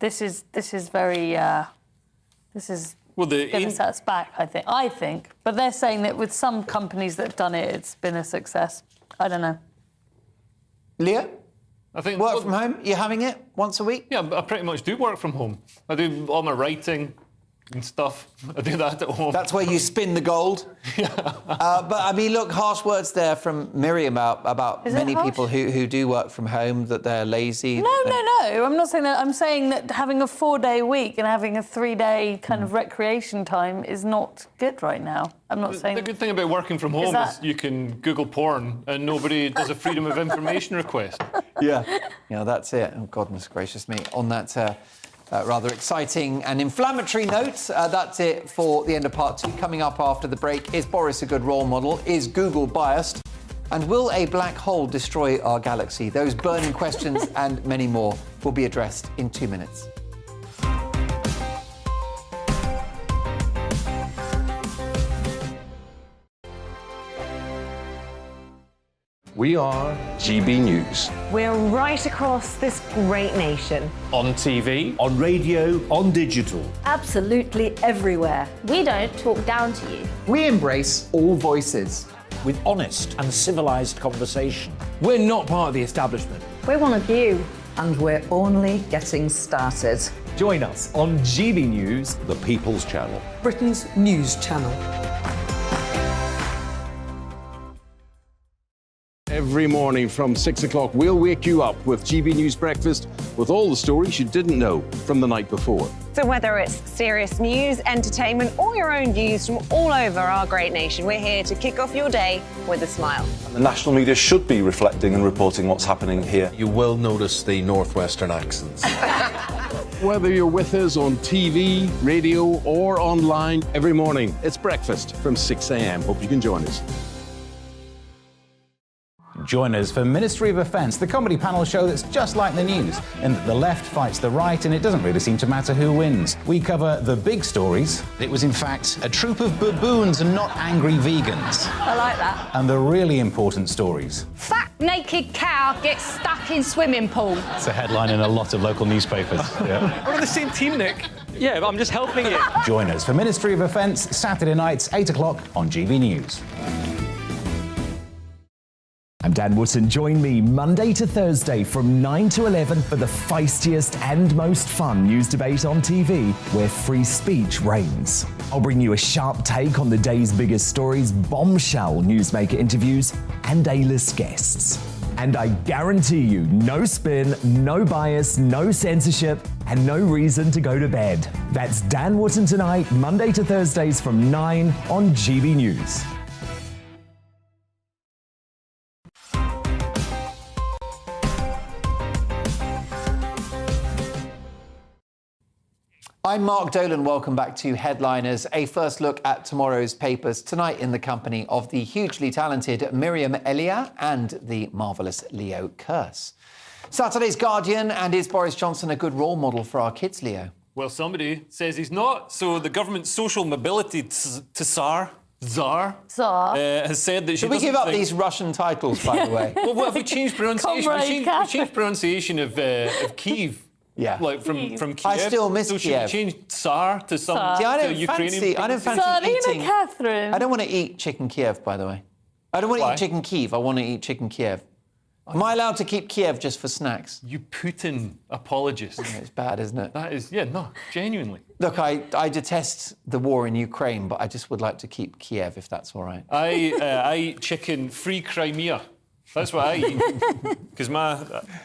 this is very, going to set us back, I think. But they're saying that with some companies that have done it, it's been a success. I don't know. Leo? I think work from home? You're having it once a week? Yeah, I pretty much do work from home. I do all my writing and stuff. I do that at home. That's where you spin the gold. Yeah. But I mean, look, harsh words there from Miriam about many people who do work from home, that they're lazy. No. I'm not saying that. I'm saying that having a 4-day week and having a 3-day kind of recreation time is not good right now. I'm not saying... The good thing about working from home is you can Google porn and nobody does a freedom of information request. Yeah, that's it. Oh, goodness gracious me. On that... rather exciting and inflammatory note. That's it for the end of part 2. Coming up after the break, is Boris a good role model? Is Google biased? And will a black hole destroy our galaxy? Those burning questions and many more will be addressed in 2 minutes. We are GB News. We're right across this great nation. On TV, on radio, on digital. Absolutely everywhere. We don't talk down to you. We embrace all voices. With honest and civilised conversation. we're not part of the establishment. We're one of you. And we're only getting started. Join us on GB News, the People's Channel. Britain's news channel. Every morning from 6 o'clock, we'll wake you up with GB News Breakfast with all the stories you didn't know from the night before. So whether it's serious news, entertainment, or your own views from all over our great nation, we're here to kick off your day with a smile. The national media should be reflecting and reporting what's happening here. You will notice the northwestern accents. Whether you're with us on TV, radio, or online, every morning, it's breakfast from 6 a.m. Hope you can join us. Join us for Ministry of Defence, the comedy panel show that's just like the news, in that the left fights the right and it doesn't really seem to matter who wins. We cover the big stories. It was in fact a troop of baboons and not angry vegans. I like that. And the really important stories. Fat naked cow gets stuck in swimming pool. It's a headline in a lot of local newspapers. Yeah. We're on the same team, Nick. Yeah, but I'm just helping you. Join us for Ministry of Defence, Saturday nights, 8 o'clock on GB News. I'm Dan Wotton. Join me Monday to Thursday from 9 to 11 for the feistiest and most fun news debate on TV, where free speech reigns. I'll bring you a sharp take on the day's biggest stories, bombshell newsmaker interviews, and A-list guests. And I guarantee you, no spin, no bias, no censorship, and no reason to go to bed. That's Dan Wootton Tonight, Monday to Thursdays from 9 on GB News. I'm Mark Dolan. Welcome back to Headliners. A first look at tomorrow's papers tonight in the company of the hugely talented Miriam Elia and the marvellous Leo Kearse. Saturday's Guardian, and is Boris Johnson a good role model for our kids, Leo? Well, somebody says he's not. So the government's social mobility czar has said that she Should we give up these Russian titles, by the way? Well, what if we change pronunciation? We changed pronunciation of Kyiv. Yeah, like from Kiev. I still miss so Kiev. Should we change Tsar to some See, I to Ukrainian? don't fancy Tsarina eating. Catherine. I don't want to eat chicken Kiev, by the way. I don't want to eat chicken Kiev. I want to eat chicken Kiev. Am I allowed to keep Kiev just for snacks? You Putin apologist. It's bad, isn't it? That is, genuinely. Look, I detest the war in Ukraine, but I just would like to keep Kiev, if that's all right. I eat chicken free Crimea. That's what I eat, because my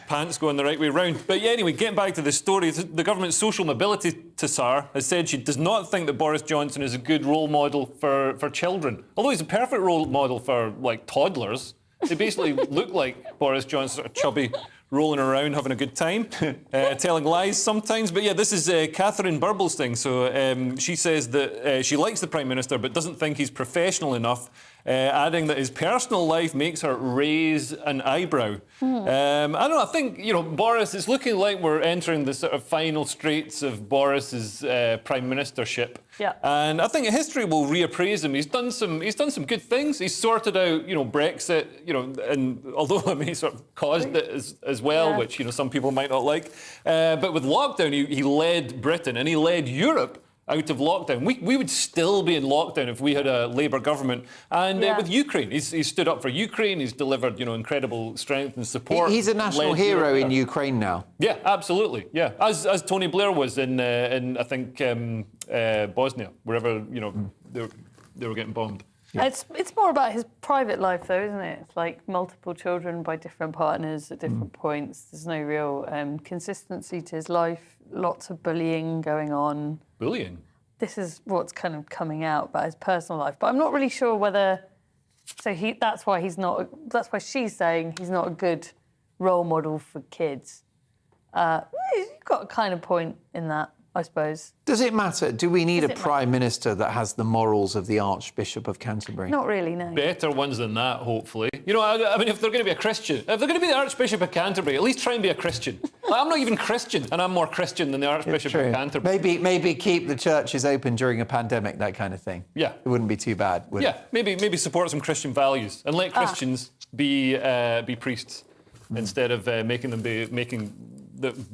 pants go in the right way round. But yeah, anyway, getting back to the story, the government's social mobility tsar has said she does not think that Boris Johnson is a good role model for children. Although he's a perfect role model for, like, toddlers. They basically look like Boris Johnson, sort of chubby, rolling around, having a good time, telling lies sometimes. But yeah, this is Catherine Burble's thing. So she says that she likes the Prime Minister but doesn't think he's professional enough, adding that his personal life makes her raise an eyebrow. I don't know, I think, Boris, it's looking like we're entering the sort of final straits of Boris's Prime Ministership. Yeah. And I think history will reappraise him. He's done some good things. He's sorted out, Brexit, and although he sort of caused it as well, which some people might not like. But with lockdown, he led Britain and he led Europe out of lockdown. We would still be in lockdown if we had a Labour government. And with Ukraine, he's stood up for Ukraine. He's delivered, incredible strength and support. He's a national hero in Ukraine now. Yeah, absolutely. Yeah, as Tony Blair was in I think Bosnia, wherever they were getting bombed. Yeah. It's more about his private life, though, isn't it? It's like multiple children by different partners at different points. There's no real consistency to his life. Lots of bullying going on. Bullying? This is what's kind of coming out about his personal life. But I'm not really sure whether... So that's why he's not... That's why she's saying he's not a good role model for kids. You've got a kind of point in that, I suppose. Does it matter? Do we need a Prime Minister that has the morals of the Archbishop of Canterbury? Not really, no. Better ones than that, hopefully. I mean, if they're going to be a Christian, if they're going to be the Archbishop of Canterbury, at least try and be a Christian. I'm not even Christian, and I'm more Christian than the Archbishop of Canterbury. Maybe keep the churches open during a pandemic, that kind of thing. Yeah. It wouldn't be too bad, would it? Maybe support some Christian values and let Christians be priests instead of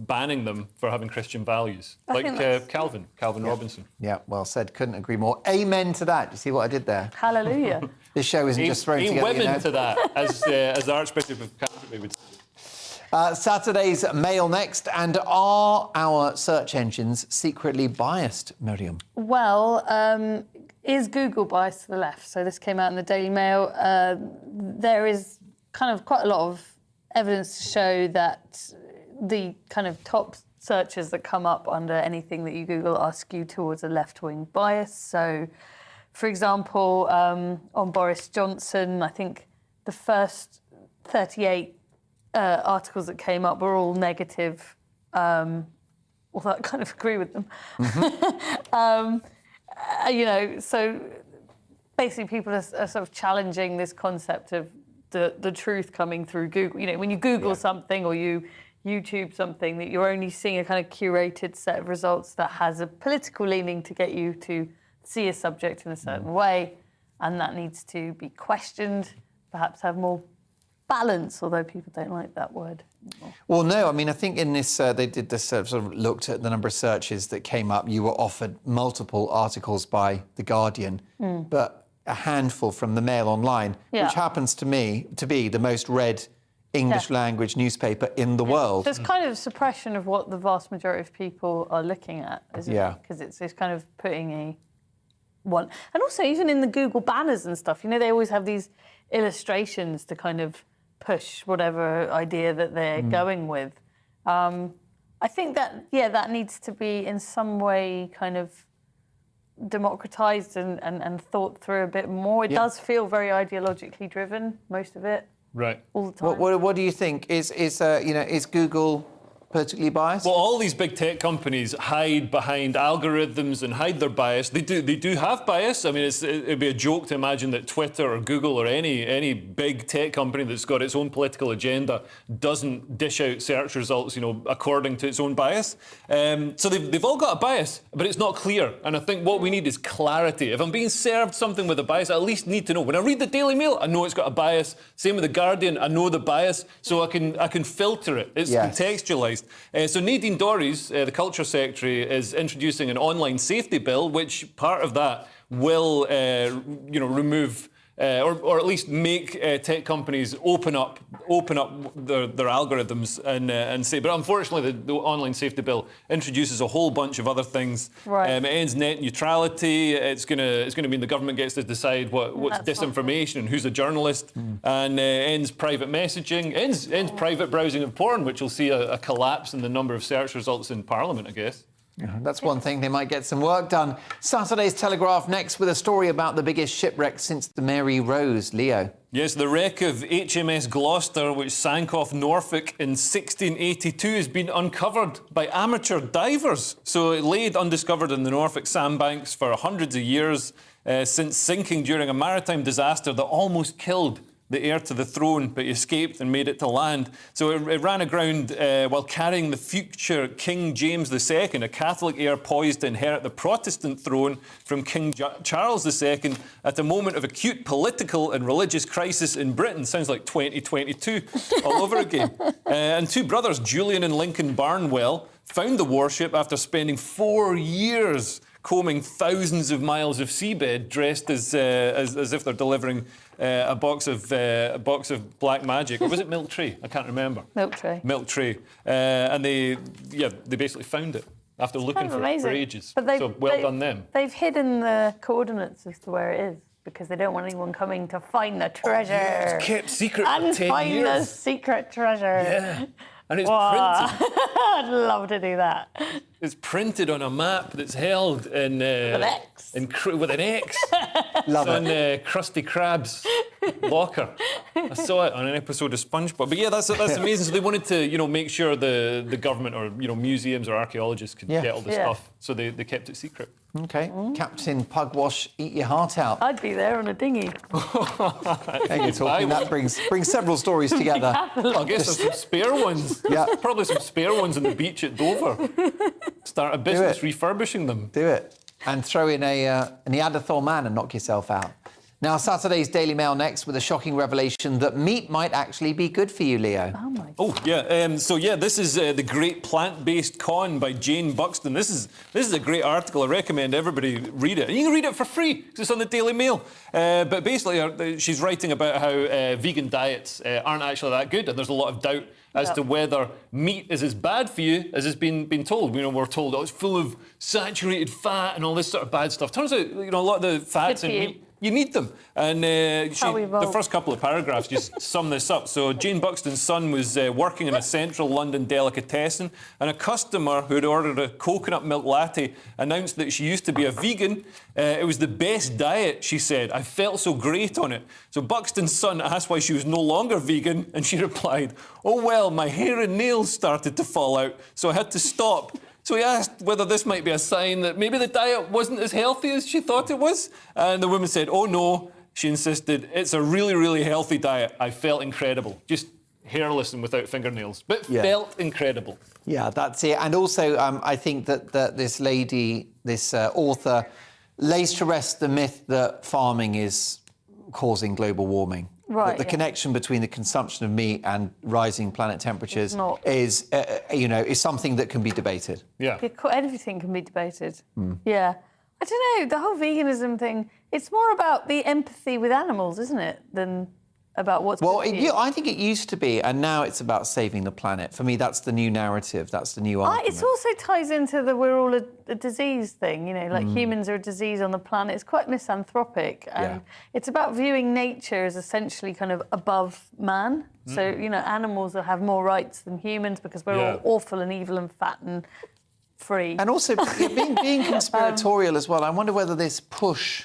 banning them for having Christian values, like Calvin Robinson. Yeah, well said. Couldn't agree more. Amen to that. You see what I did there? Hallelujah. This show isn't just thrown together. Women to that, as the Archbishop of Canterbury would say. Saturday's Mail next. And are our search engines secretly biased, Miriam? Well, is Google biased to the left? So this came out in the Daily Mail. There is kind of quite a lot of evidence to show that the kind of top searches that come up under anything that you Google are skewed towards a left-wing bias. So, for example, on Boris Johnson, I think the first 38 articles that came up were all negative. Although I kind of agree with them. So basically people are sort of challenging this concept of the truth coming through Google. When you Google something or you YouTube something, that you're only seeing a kind of curated set of results that has a political leaning to get you to see a subject in a certain way, and that needs to be questioned, perhaps have more balance, although people don't like that word. Well, no, I mean, I think in this, they did this sort of looked at the number of searches that came up. You were offered multiple articles by The Guardian, but a handful from the Mail Online, which happens to me to be the most read English language newspaper in the world. There's kind of suppression of what the vast majority of people are looking at, isn't it? Because it's kind of putting a one. And also, even in the Google banners and stuff, they always have these illustrations to kind of push whatever idea that they're going with. I think that, that needs to be in some way kind of democratised and thought through a bit more. It does feel very ideologically driven, most of it. Right. All the time. What do you think? Is Google politically biased? Well, all these big tech companies hide behind algorithms and hide their bias. They do have bias. I mean, it'd be a joke to imagine that Twitter or Google or any big tech company that's got its own political agenda doesn't dish out search results, according to its own bias. So they've all got a bias, but it's not clear. And I think what we need is clarity. If I'm being served something with a bias, I at least need to know. When I read the Daily Mail, I know it's got a bias. Same with the Guardian, I know the bias, so I can filter it. It's contextualised. So Nadine Dorries, the Culture Secretary, is introducing an online safety bill, which part of that will, remove or at least make tech companies open up their algorithms and say. But unfortunately, the online safety bill introduces a whole bunch of other things. Right. It ends net neutrality. It's going to mean the government gets to decide what's disinformation and who's a journalist, and ends private messaging, ends private browsing of porn, which will see a collapse in the number of search results in Parliament, I guess. Yeah, that's one thing. They might get some work done. Saturday's Telegraph next with a story about the biggest shipwreck since the Mary Rose. Leo. Yes, the wreck of HMS Gloucester, which sank off Norfolk in 1682, has been uncovered by amateur divers. So it laid undiscovered in the Norfolk sandbanks for hundreds of years since sinking during a maritime disaster that almost killed the heir to the throne, but he escaped and made it to land. So it ran aground while carrying the future King James II, a Catholic heir poised to inherit the Protestant throne from King Charles II at a moment of acute political and religious crisis in Britain. Sounds like 2022 all over again. And two brothers, Julian and Lincoln Barnwell, found the warship after spending 4 years combing thousands of miles of seabed, dressed as if they're delivering a box of black magic, or was it milk tray? I can't remember. Milk tray. Milk tray, and they basically found it after looking for it for ages. But so well done them. They've hidden the coordinates as to where it is because they don't want anyone coming to find the treasure. It's kept secret and for 10 find years. the secret treasure. Yeah. And it's printed. I'd love to do that. It's printed on a map that's held in with an X. With an X. Love it. On Krusty Krab's locker. I saw it on an episode of SpongeBob. But yeah, that's amazing. So they wanted to, make sure the government or museums or archaeologists could get all the stuff. So they kept it secret. Okay. Captain Pugwash, eat your heart out. I'd be there on a dinghy. There you're talking. That brings several stories together. I guess there's some spare ones. Yeah. Probably some spare ones on the beach at Dover. Start a business refurbishing them. Do it. And throw in a Neanderthal man and knock yourself out. Now, Saturday's Daily Mail next with a shocking revelation that meat might actually be good for you, Leo. Oh, my God. Oh, yeah. This is The Great Plant-Based Con by Jane Buxton. This is a great article. I recommend everybody read it. And you can read it for free because it's on the Daily Mail. But basically, she's writing about how vegan diets aren't actually that good, and there's a lot of doubt as to whether meat is as bad for you as has been told. We're told, it's full of saturated fat and all this sort of bad stuff. Turns out, a lot of the fats in meat, you need them. And the first couple of paragraphs just sum this up. So Jane Buxton's son was working in a central London delicatessen, and a customer who had ordered a coconut milk latte announced that she used to be a vegan. It was the best diet, she said. I felt so great on it. So Buxton's son asked why she was no longer vegan, and she replied, "Oh, well, my hair and nails started to fall out, so I had to stop." So he asked whether this might be a sign that maybe the diet wasn't as healthy as she thought it was. And the woman said, "Oh, no," she insisted, "it's a really, really healthy diet. I felt incredible. Just hairless and without fingernails, but felt incredible." Yeah, that's it. And also, I think that this lady, this author, lays to rest the myth that farming is causing global warming. Right. The connection between the consumption of meat and rising planet temperatures is something that can be debated. Yeah. Everything can be debated. Yeah. I don't know, the whole veganism thing, it's more about the empathy with animals, isn't it, than about what's Well, good for you. I think it used to be, and now it's about saving the planet. For me, that's the new narrative. That's the new argument. It also ties into the we're all a disease thing, like humans are a disease on the planet. It's quite misanthropic, and it's about viewing nature as essentially kind of above man. So, animals will have more rights than humans because we're all awful and evil and fat and free. And also, being conspiratorial as well, I wonder whether this push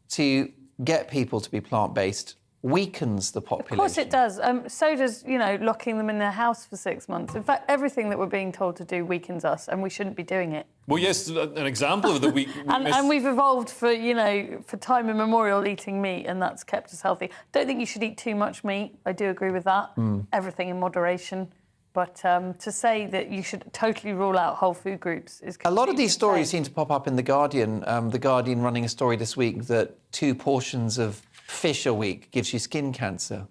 to get people to be plant-based weakens the population. Of course it does. So does, locking them in their house for 6 months. In fact, everything that we're being told to do weakens us, and we shouldn't be doing it. Well, yes, an example of the weakness. and we've evolved for time immemorial eating meat, and that's kept us healthy. Don't think you should eat too much meat. I do agree with that. Everything in moderation. But to say that you should totally rule out whole food groups is... A lot of these stories seem to pop up in The Guardian. The Guardian running a story this week that 2 portions of fish a week gives you skin cancer,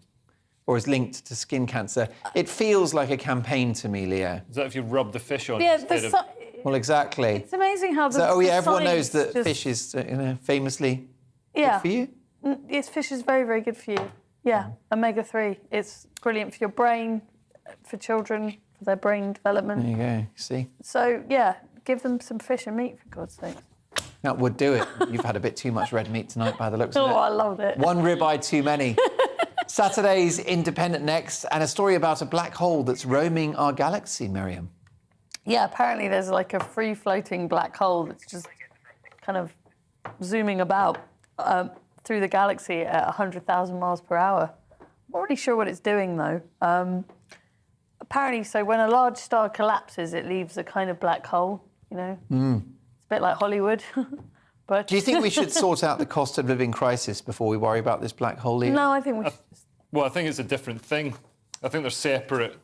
or is linked to skin cancer. It feels like a campaign to me, Leo. Is that if you rub the fish on? Yeah, Well, exactly. It's amazing how the everyone knows that fish is, famously good for you? Yes, fish is very, very good for you. Yeah, omega-3. It's brilliant for your brain, for children, for their brain development. There you go, see? So, yeah, give them some fish and meat, for God's sake. That would do it. You've had a bit too much red meat tonight by the looks of it. Oh, I loved it. One ribeye too many. Saturday's Independent next, and a story about a black hole that's roaming our galaxy, Miriam. Yeah, apparently there's like a free-floating black hole that's just kind of zooming about through the galaxy at 100,000 miles per hour. I'm not really sure what it's doing, though. Apparently, so when a large star collapses, it leaves a kind of black hole, It's a bit like Hollywood. But do you think we should sort out the cost of living crisis before we worry about this black hole? No, I think we should. Well, I think it's a different thing. I think they're separate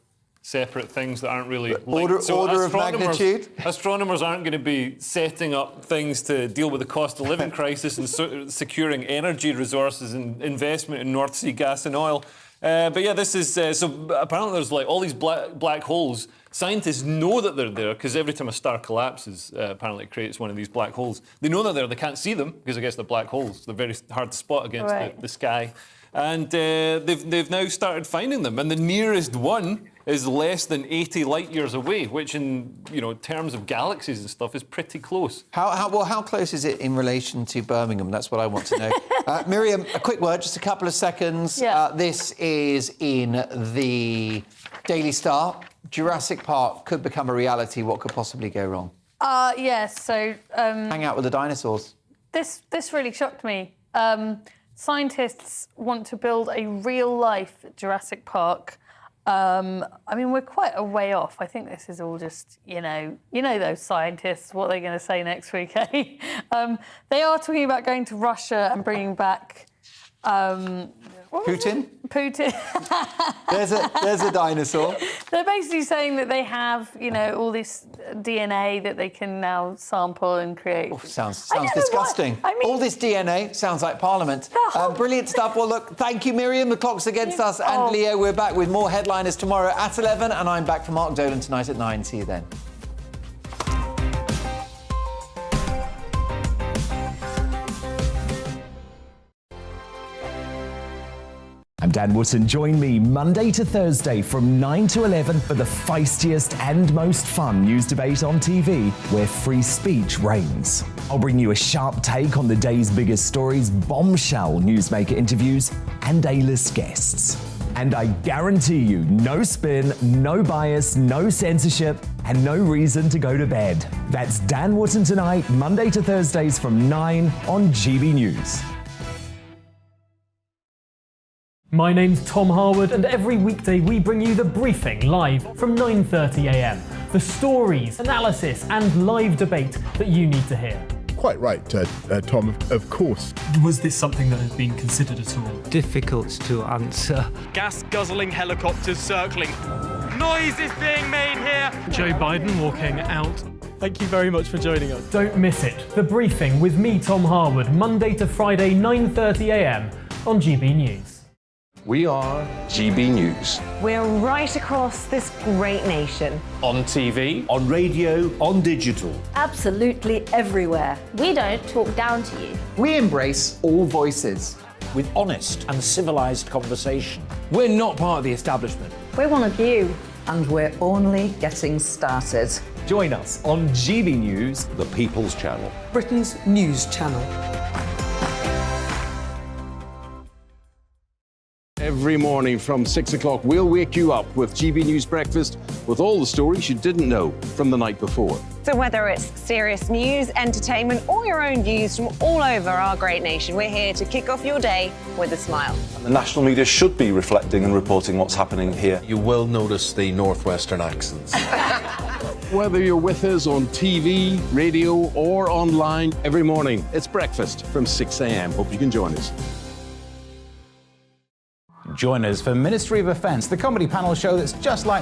things that aren't really order of magnitude. Astronomers aren't going to be setting up things to deal with the cost of living crisis and securing energy resources and investment in North Sea gas and oil. But yeah, this is so apparently there's like all these black holes. Scientists know that they're there because every time a star collapses, apparently it creates one of these black holes. They know they're there. They can't see them because I guess they're black holes. They're very hard to spot against the sky. And they've now started finding them, and the nearest one is less than 80 light years away, which in terms of galaxies and stuff is pretty close. How close is it in relation to Birmingham? That's what I want to know. Miriam, a quick word, just a couple of seconds. Yeah. This is in the Daily Star. Jurassic Park could become a reality. What could possibly go wrong? Yes. So hang out with the dinosaurs. This really shocked me. Scientists want to build a real-life Jurassic Park. I mean, we're quite a way off. I think this is all just, those scientists, what they're going to say next week, eh? They are talking about going to Russia and bringing back... Putin? Putin. There's a dinosaur. They're basically saying that they have, all this DNA that they can now sample and create. Oh, sounds disgusting. All this DNA sounds like Parliament. Brilliant stuff. Well, look, thank you, Miriam. The clock's against us. And Leo, we're back with more headliners tomorrow at 11. And I'm back for Mark Dolan tonight at 9. See you then. I'm Dan Wootton. Join me Monday to Thursday from 9 to 11 for the feistiest and most fun news debate on TV, where free speech reigns. I'll bring you a sharp take on the day's biggest stories, bombshell newsmaker interviews, and A-list guests. And I guarantee you, no spin, no bias, no censorship, and no reason to go to bed. That's Dan Wootton tonight, Monday to Thursdays from 9 on GB News. My name's Tom Harwood, and every weekday we bring you The Briefing live from 9:30 a.m. The stories, analysis, and live debate that you need to hear. Quite right, Tom, of course. Was this something that had been considered at all? Difficult to answer. Gas-guzzling helicopters circling. Noise is being made here. Joe Biden walking out. Thank you very much for joining us. Don't miss it. The Briefing with me, Tom Harwood, Monday to Friday, 9:30 a.m. on GB News. We are GB News. We're right across this great nation. On TV, on radio, on digital. Absolutely everywhere. We don't talk down to you. We embrace all voices. with honest and civilised conversation. We're not part of the establishment. We're one of you. And we're only getting started. Join us on GB News, the People's Channel. Britain's news channel. Every morning from 6 o'clock, we'll wake you up with GB News Breakfast with all the stories you didn't know from the night before. So whether it's serious news, entertainment, or your own views from all over our great nation, we're here to kick off your day with a smile. And the national media should be reflecting and reporting what's happening here. You will notice the northwestern accents. Whether you're with us on TV, radio, or online, every morning, it's breakfast from 6 a.m. Hope you can join us. Join us for Ministry of Defence, the comedy panel show that's just like